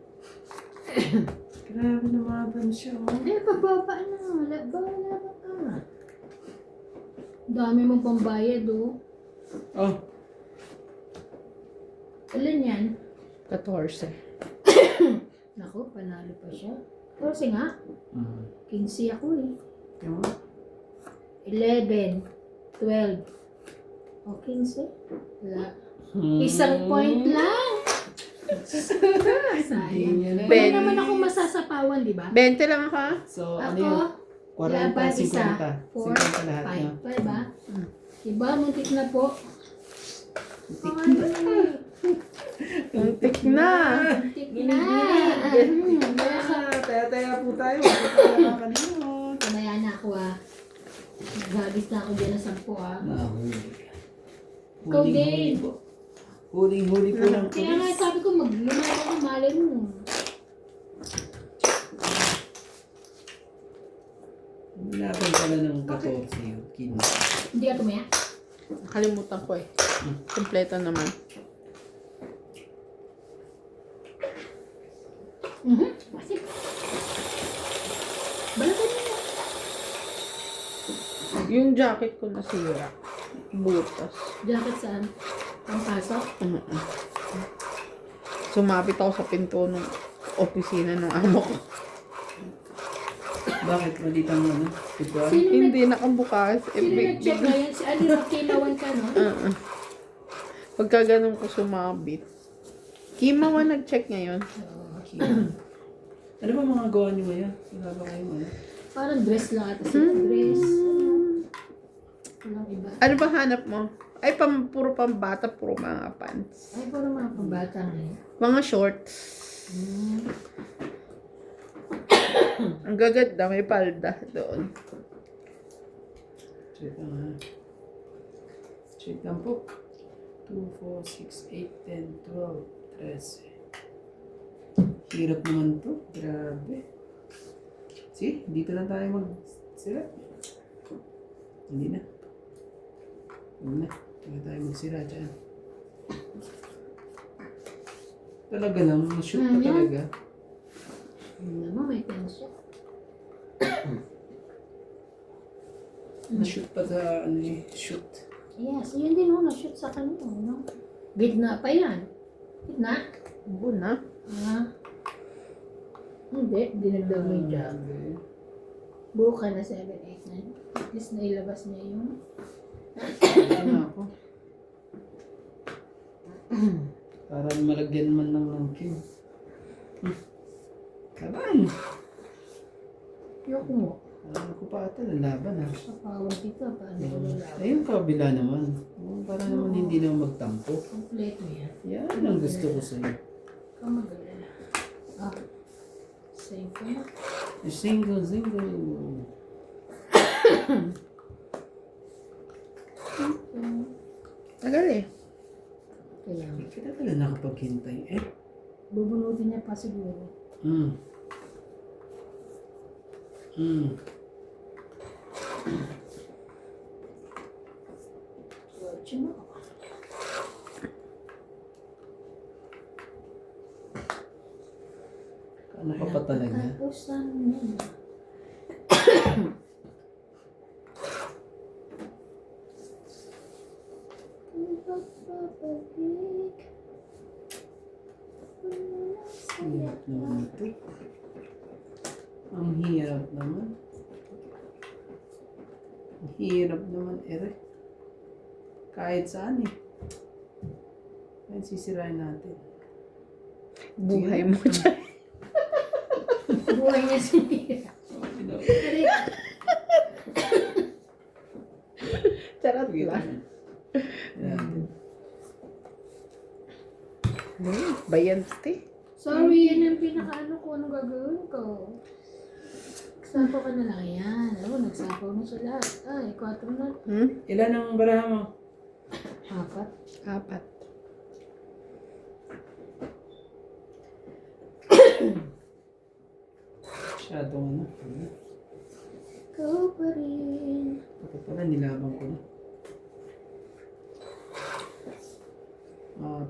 S1: Grabe lumaban siya. Oh.
S3: Eh, pagbaba na. Laban ka. Dami mong pambayad, oh.
S1: Oh,
S3: Ilan yan?
S2: 14.
S3: Naku, panalo pa siya. 14 nga. 15 ako eh.
S1: yung mga
S3: 11, 12. O, 15. Wala. Isang point lang. Sayang.
S1: Ganyan.
S3: Wala naman ako masasapawan, di ba?
S2: 20 lang ako.
S1: So, ano
S3: Ako,
S1: yun? 40,
S3: laban isa.
S1: 50. 50 lahat na.
S3: 5. Diba? Diba? Muntik na po.
S2: Muntik na.
S3: Muntik na.
S1: Taya-taya po tayo. Hindi tayo nakakalimot.
S3: Kamaya na ako ah. Naghagis na ako dyan ng 10 ah.
S1: Nahuli.
S3: Ikaw din.
S1: Huling-huli po ng
S3: Kaya nga
S1: pulis.
S3: sabi ko maglumay ako, malay mo.
S1: Laban pala ng 14 yun. 15.
S3: Hindi ka tumaya?
S2: Nakalimutan ko eh. Kompleto naman.
S3: Kasi. Balatan mo.
S2: Yung jacket ko nasira. Butas.
S3: Jacket saan? Pangpasok?
S2: Sumapit ako sa pinto ng opisina ng amo ko.
S1: Bakit? Malitang ano? Pintuan?
S3: Sino
S2: Hindi nakabukas.
S3: Sino nag-check ngayon? Si Alino Kilawan ka, no?
S2: Pagka ganun ko sumabit. Kimawa nag-check ngayon.
S1: Ano ba mga gawa niyo ngayon? Wala ba kayo ano?
S3: Parang dress lang ata sila. Dress. Walang iba.
S2: Ano ba hanap mo? Ay, puro pambata, puro mga pants.
S3: Ay, parang mga pambata ngayon.
S2: Mga shorts. Ang gaganda, may palda doon.
S1: Check lang ha. Check lang po. 2, 4, 6, 8, 10, 12, 13. Hirap naman to. Grabe. See? Dito na tayo mag-sira. Hindi na. Huwag na. Hindi na tayo mag-sira dyan. Talaga lang, shoot pa
S3: Yan.
S1: talaga.
S3: Naman, may tension.
S1: Na-shoot pa sa ano eh, shoot.
S3: Yes, yun din ho, na-shoot sa kanya. No? Gitna pa yan. Gitna?
S2: Oo na.
S3: Ah. Hindi, dinagdag mo yung job.
S1: Grabe.
S3: Buo ka na 7, 8, 9. At least nailabas niya yung...
S1: Ano na ako? Para malagyan man lang ng king. Kaban!
S3: Yoko mo.
S1: Alam ko pa ata, lalaban ha.
S3: Kapawag kita, paano ko lalaban?
S1: Ayun, kabila naman. Para naman hindi na magtampo.
S3: Kompleto yan.
S1: Yan ang gusto ko sa'yo.
S3: Kamagalala. Ah. Save ko na.
S1: Single.
S2: Tagal eh.
S3: Kaya,
S1: Hindi ka na pala nakapaghintay eh.
S3: bubunutin niya pa siguro.
S1: Hmm.
S3: Watch mo.
S1: Ano pa pa talaga?
S3: Tapusan niya.
S1: Hirap naman ito. Ang hirap naman. Ang hirap naman, ere. Kahit saan eh. Ayun, sisirain natin.
S2: Buhay mo dyan.
S3: Buhay niya sinira.
S2: Charot
S1: Sige,
S2: lang.
S1: Ayan.
S2: Bayante.
S3: Sorry, yan ang pinaka-ano ko. Anong gagawin ko? Nagsapaw ka na lang yan. Oo, nagsapaw na siya lahat. Ay, 4 na.
S1: Ilan ang baraha mo?
S3: 4.
S2: 4.
S1: Masyadong ano.
S3: Ikaw pa rin.
S1: Ito pala, nilabang ko na.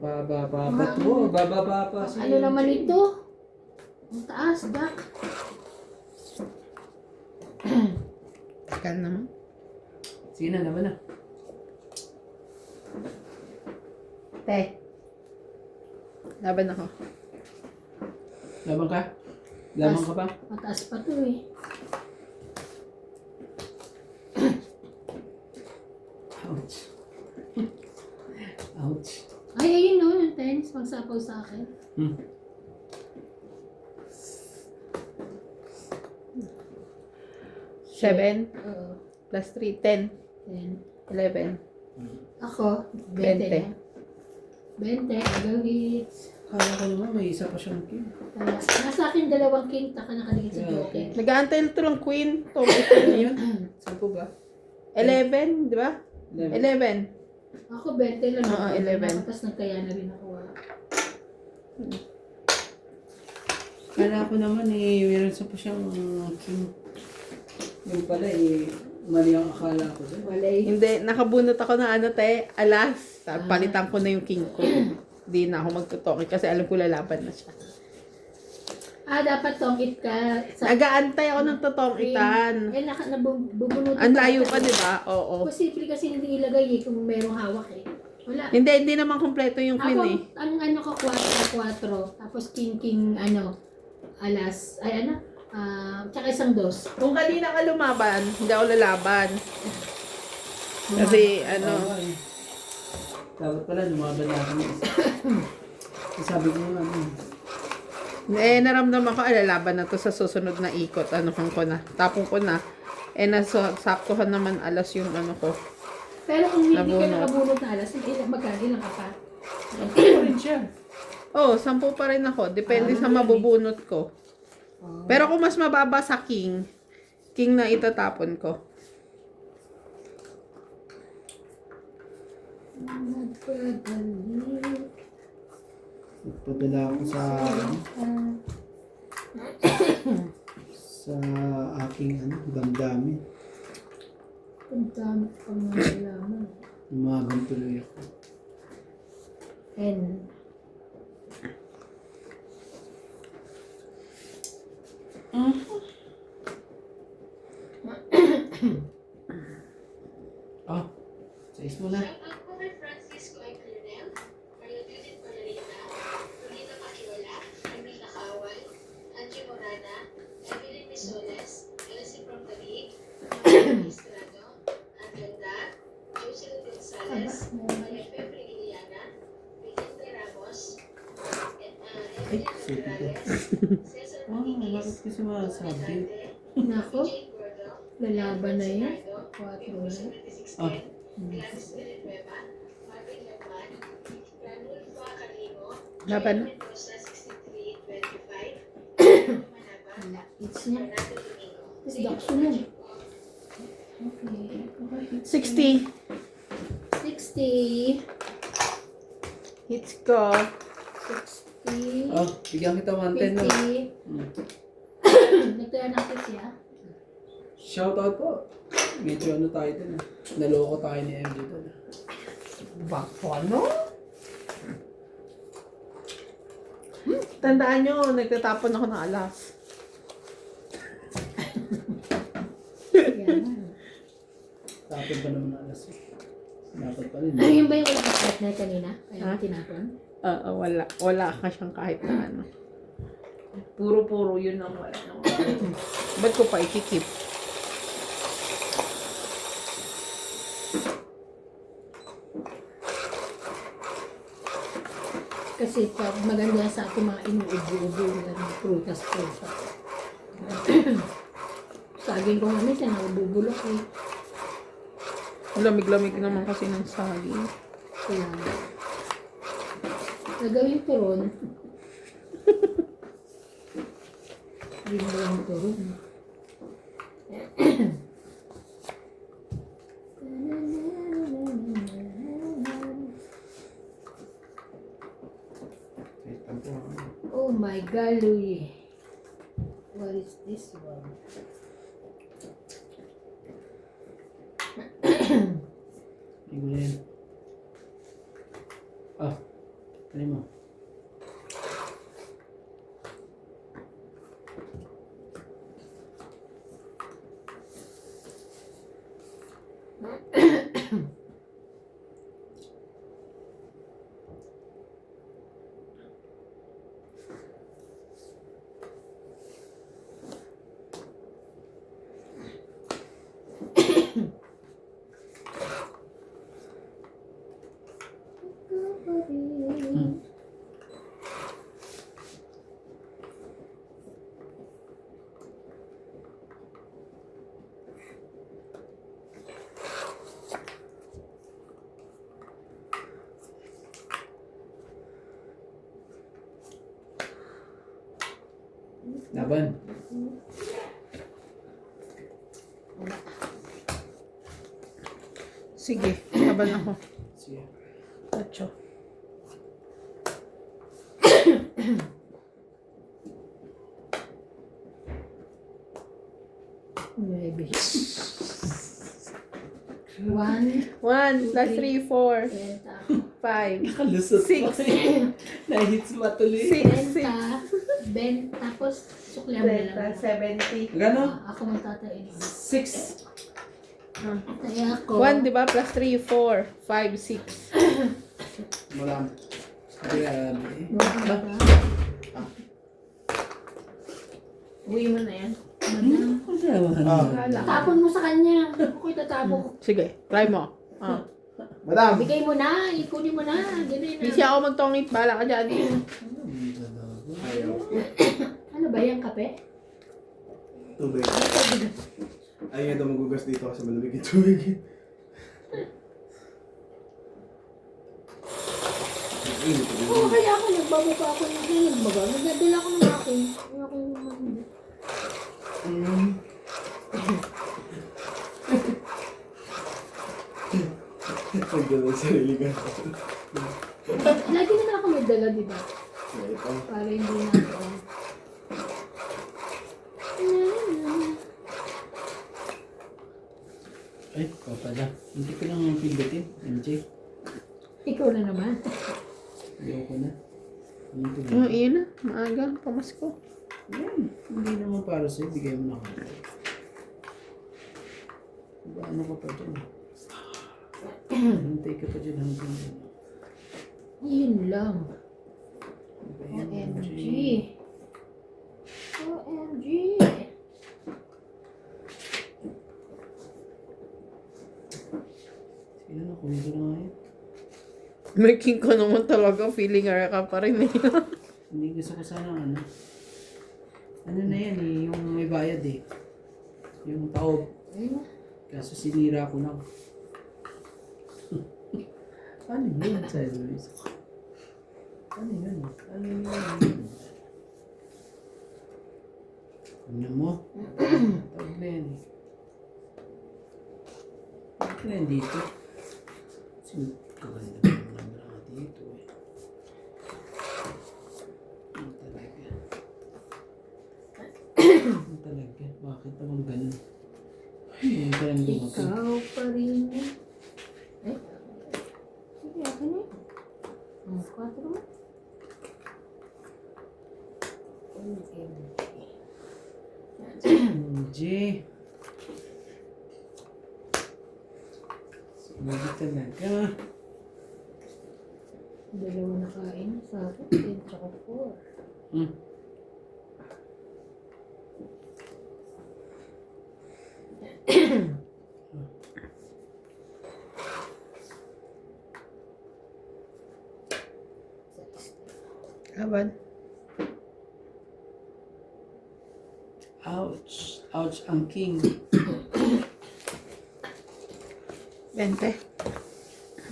S1: Ba't mo? Bababa pa. si
S3: Ano naman
S1: Jane.
S3: ito? Ang taas, Dak.
S2: Tagal naman.
S1: Sige na, laban na.
S2: Te. Laban ako.
S1: Laban ka? Laban ka pa?
S3: Mataas pa to eh.
S1: Ouch. Ouch.
S3: Ay, ayun no, yung tens. Magsapaw sa akin.
S1: Hmm.
S2: Seven
S3: Oo.
S2: plus 3, 10,
S3: Then,
S2: 11.
S3: ako,
S2: 20.
S3: 20. 20, agaw hits.
S1: Kala ko naman, may isa pa siyang king.
S3: Kaya, nasa akin 2 king, taka nakadikit sa
S1: Yeah,
S3: joke.
S1: okay.
S2: Nag-aantay ito ng queen. Ito, ito na yun.
S1: Sampu ba?
S2: 11, di ba? 11.
S3: Ako 20 lang.
S2: Oo, 11.
S3: Tapos nagkaya na rin ako.
S1: Kala ko naman eh, meron sa pa siyang king. Yung pala eh, mali ang akala ko dyan.
S3: Walay.
S2: Hindi, nakabunot ako ng ano te, alas. Palitan ko na yung king ko. Hindi na ako magtutoki kasi alam ko lalaban na siya.
S3: Dapat tongit ka.
S2: Nag-aantay ako ng totongitan.
S3: Eh, nabubunutin.
S2: Ang layo pa, di ba? Oo.
S3: Posible kasi hindi ilagay eh kung merong hawak eh. Wala.
S2: Hindi naman kompleto yung queen
S3: Ako,
S2: eh.
S3: ang ano ko, 4, tapos king, alas, ay ano, tsaka isang dos.
S2: Kung kanina ka lumaban, hindi ako lalaban. Kasi ano,
S1: Dapat pala, lumaban na ako ng isa. Sabi ko nga,
S2: naramdaman ko, lalaban na to sa susunod na ikot. Ano ko na, tapong ko na. Nasaktuhan naman alas yung ano ko.
S3: Pero kung hindi ka
S2: Nabunot.
S3: nakabunot na alas, magkano ka pa?
S1: ako rin siya.
S2: Oh, 10 pa rin ako. Depende sa mabubunot ko.
S3: Oh.
S2: Pero kung mas mababa sa king na itatapon ko.
S1: Nagpadala ako sa, sa aking damdamin.
S3: Ang dami pang nalaman.
S1: Umagang tuloy ako.
S3: And,
S1: Oh, sais mo na.
S4: Shout out po kay Francisco ay Colonel, Carla Judith Palarina, Lolita Paquiola, Camila Kawal, Angie Morana, Evelyn Misoles, Elsie from Talig, Maria Estrado, Angela, Jocelyn Gonzalez, Maria Febre Iliana, Vicente Ramos, Evelyn Morales, Cesar
S1: Oh, bakit
S4: Maninis,
S1: kasi masabi?
S3: Nako,
S4: Jane Gordo,
S3: lalaban na yun.
S4: Sinardo,
S3: 4 na yun.
S4: 2610, Gladys Villanueva, Marvin Lagman, Ranulfo Carino,
S2: Laban na.
S4: Mendoza 6325, Manaba,
S3: Wala. It's niya.
S4: Fernando Domingo.
S3: Tapos dakso mo. Okay.
S2: 60.
S3: 60.
S2: Hits ko.
S3: 60.
S1: Oh, bigyan kita 110 no.
S3: 50. Nagtaya na kita siya.
S1: Shoutout po. Medyo ano tayo dun ah. Naloko tayo ni MJ dun ah.
S2: Bako ano? Tandaan nyo, nagtatapon ako ng alas.
S3: Yan.
S1: Tapon pa naman ang alas eh. Dapat pa rin.
S3: Ay, yun ba yung ulit na kanina? Kaya
S2: Ha?
S3: mo tinapon?
S2: Wala. Wala ka siyang kahit na ano. Puro-puro yun ang wala. Ba't ko pa ikikip?
S3: Kasi pag maganda sa ating mga inuubo-ubo nila ng prutas-prutas. Saging ko nga minsan nakabubulok eh.
S2: Lamig-lamig naman kasi ng saging.
S3: Kaya gagawin ko ron. Hindi mo lang ito ron. Oh my God, Louie. What is this one?
S1: Hindi mo yan. Ah, ano mo? Laban.
S2: Sige, laban ako.
S1: Sige.
S2: 8.
S3: Maybe. 1,
S2: 1 plus 3, 4, 5,
S1: Nakalusot
S2: Six.
S1: pa eh. Nahits matuloy.
S2: 6,
S3: 20, tapos suklihan mo na lang.
S2: 70.
S1: Gano?
S3: Ako magtatain.
S1: 6.
S3: Kaya ako,
S2: 1, di ba? Plus 3, 4, 5, 6.
S1: Wala. Grabe.
S2: Uwi mo na yan.
S3: madam.
S2: Wala.
S3: Tapon mo sa kanya. Ako'y tatapon.
S2: Sige, try mo.
S5: Madam!
S3: Bigay mo na, ikunin mo na. Ganun
S2: Hindi
S3: na.
S2: siya ako magtongit. Bala ka dyan.
S5: Ayaw.
S3: Ano ba yung kape?
S5: Tubig. Ayaw nga daw magugas dito kasi malamig yung tubig. Init yung
S3: Oo, kaya ako nagbababa ako ng ganyan. Baga, nagdadala ako ng akin. Ayoko yung mahindi.
S5: Nagdala sa sarili ka.
S3: Lagi naman ako may dala, di ba?
S5: Ito.
S3: Para hindi na ako.
S1: Ay, pala. Hindi ko lang pindutin. MJ.
S3: Ikaw na naman.
S1: Ayoko na. Ano to?
S2: Iyon na. Maaga. Pamasko.
S1: Yan. Hindi naman para sa'yo. Bigay mo na ako. Ano ka pa dyan? Hintay ka pa dyan hanggang yan.
S3: Yun lang.
S1: OMG.
S3: OMG.
S1: Sige na, kunin ko na nga yan.
S2: Making ko naman talaga. Feeling ka pa rin eh.
S1: Hindi gusto ko sana ano. Ano na yan eh, yung may bayad eh. Yung taob.
S3: Ayun.
S1: Kaso sinira ko lang. Ano yun, Cyrus? Ano yun? Ano yun? Ano mo? Tawag na yan eh. Bakit na yan dito? Kasi kaganda pa naman na dito eh. Ano talaga? Ano talaga? Bakit naman ganun? Hindi ka lang dumating.
S3: Ikaw pa rin. Eh? Sige, akin na. Ang 4 mo.
S1: OMG. Sumabi talaga.
S3: Dalawa na kain sa akin. 10 tsaka 4.
S1: Hmm.
S2: Aban.
S1: Ouch. Ouch ang king.
S2: 20.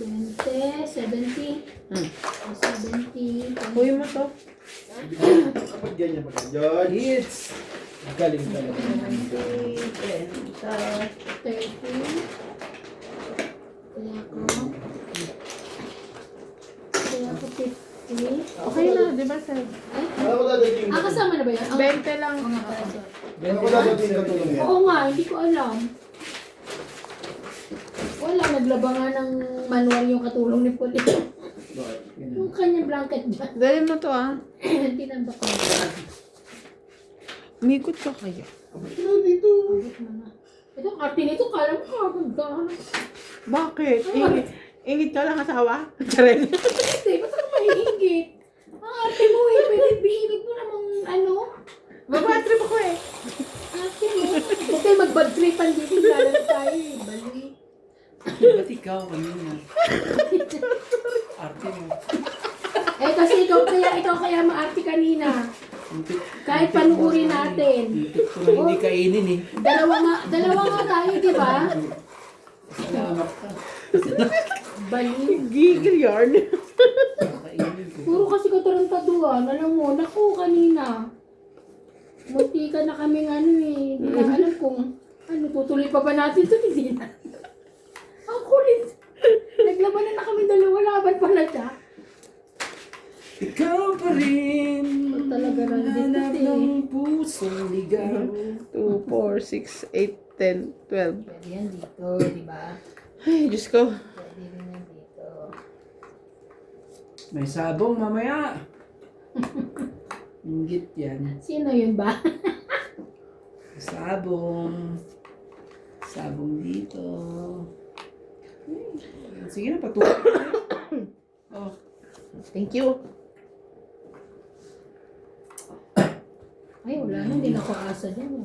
S3: 20, 70.
S2: Hmm.
S3: 70.
S2: Uy mo to.
S5: Dapat ganyan pa kayo. George.
S1: Hits. Galing talaga.
S3: 30. Kaya ako 50.
S2: Okay na, di ba sir?
S3: Ay,
S5: Alam ko dadating
S3: kasama na ba yan?
S2: 20 lang.
S3: Oo nga pala, sorry.
S5: Alam ko dadating katulong yan.
S3: Oo nga, hindi ko alam. Wala, naglaba nga ng manual yung katulong ni Puli.
S5: Bakit?
S3: Yung kanyang blanket dyan.
S2: Dali mo to ah.
S3: Tinambak ko.
S2: Umikot ka kaya.
S5: Ano dito?
S3: Abot mo na. Ito, arte nito, kala mo kaganda.
S2: Bakit? Ingit ka lang asawa? Charing.
S3: Hindi, ba't ako mahihingit? Ang arte mo eh, pwede bihingit mo namang ano.
S2: Baba trip ako eh.
S3: Arte mo. Huwag kayo mag-bad tripan dito, lalo tayo eh. Bali.
S1: Ba't ikaw kanina? Arte mo.
S3: Eh kasi ikaw kaya maarte kanina. Kahit panuuri natin.
S1: Titik ko lang hindi kainin eh.
S3: Dalawa nga tayo, di ba?
S1: Salamat ka.
S3: Bali.
S2: Gigil yarn.
S1: Kainin ko.
S3: Puro kasi katarantaduan. Alam mo, naku kanina. Munti ka na kaming ano eh. Hindi na alam kung ano, tutuloy pa ba natin ito? Hindi na. Ang kulit. Naglabanan na kami dalawa. Laban pala siya.
S1: Ikaw pa rin.
S3: Talaga lang din
S1: Hanap
S3: eh.
S1: ng pusong ligaw.
S2: 2, 4, 6, 8, 10, 12.
S3: Pwede yan dito, di ba?
S2: Ay, Diyos ko.
S3: Pwede rin yan dito.
S1: May sabong mamaya. Inggit yan.
S3: Sino yun ba?
S1: Sabong. Sabong dito. Sige na, patuloy. Oh.
S2: Thank you.
S3: Ay, wala na. Hindi na ako asa dyan.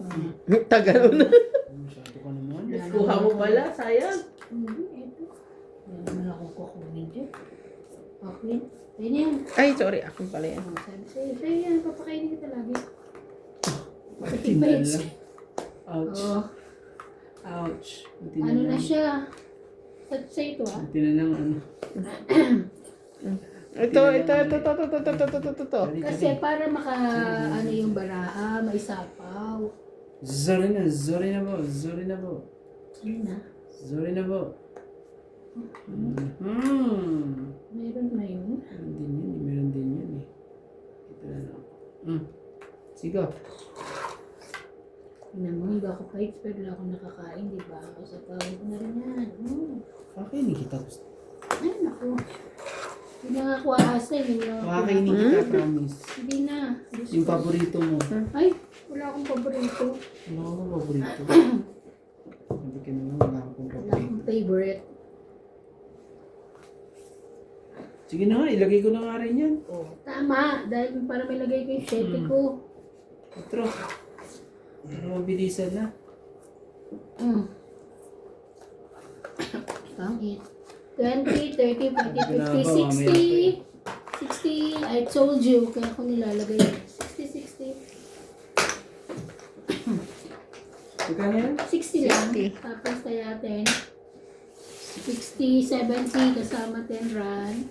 S2: Tagal na.
S1: Masyado ka naman.
S2: Kuha mo pala, sayang.
S3: Hindi, ito. Hindi naman ako kukunin dyan. Okay. Ayun yan.
S2: Ay, sorry. Akin pala yan.
S3: Oh, sabi sa'yo yan. Papakainin kita lagi.
S1: Tinala. Ouch.
S3: Oh,
S1: Ouch.
S3: ano na siya? Sa ito ah.
S1: Tinalang ano.
S2: Ito.
S3: Kasi para ano yung baraha, may sapaw.
S1: Sorry na po.
S3: Ano na?
S1: Sorry na po.
S3: Meron na yun.
S1: Meron din yun eh. Ito na lang. Sige.
S3: Tingnan mo, hindi ako fights, pero wala akong nakakain, di ba? Kasi tawag ko na rin yan.
S1: Okay, hindi kita gusto.
S3: Ay, naku. Hindi na nga kuwaas na, hindi na nga
S1: Makakainin kita, promise.
S3: Hindi na. Diyos
S1: Yung
S3: ko.
S1: paborito mo.
S3: Ay, wala akong paborito.
S1: Ano ang paborito? Sabi ka naman, wala akong
S3: Wala
S1: paborito.
S3: akong favorite.
S1: Sige na nga, ilagay ko na nga rin yan.
S3: Oh, tama. Dahil para may lagay ko yung shete ko.
S1: Otro. Ano mabilisan na?
S3: Pangit. 20, 30, 40,
S1: Grabe,
S3: 50, 60. 60, I told you. Kaya ako nilalagay. 60, 60.
S1: Magkano yan?
S3: 60 lang.
S2: 60.
S3: Tapos kaya 10. 60, 70 kasama 10 rand.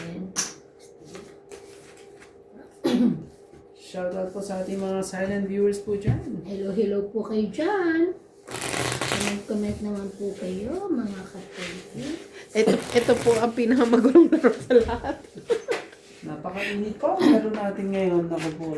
S3: 10.
S1: Shoutout po sa ating mga silent viewers po dyan.
S3: Hello po kayo dyan. Comment naman po kayo, mga kapatid.
S2: Ito po ang pinakamagulong laro sa lahat.
S1: Napakainit po ang laro natin ngayon. Naku po.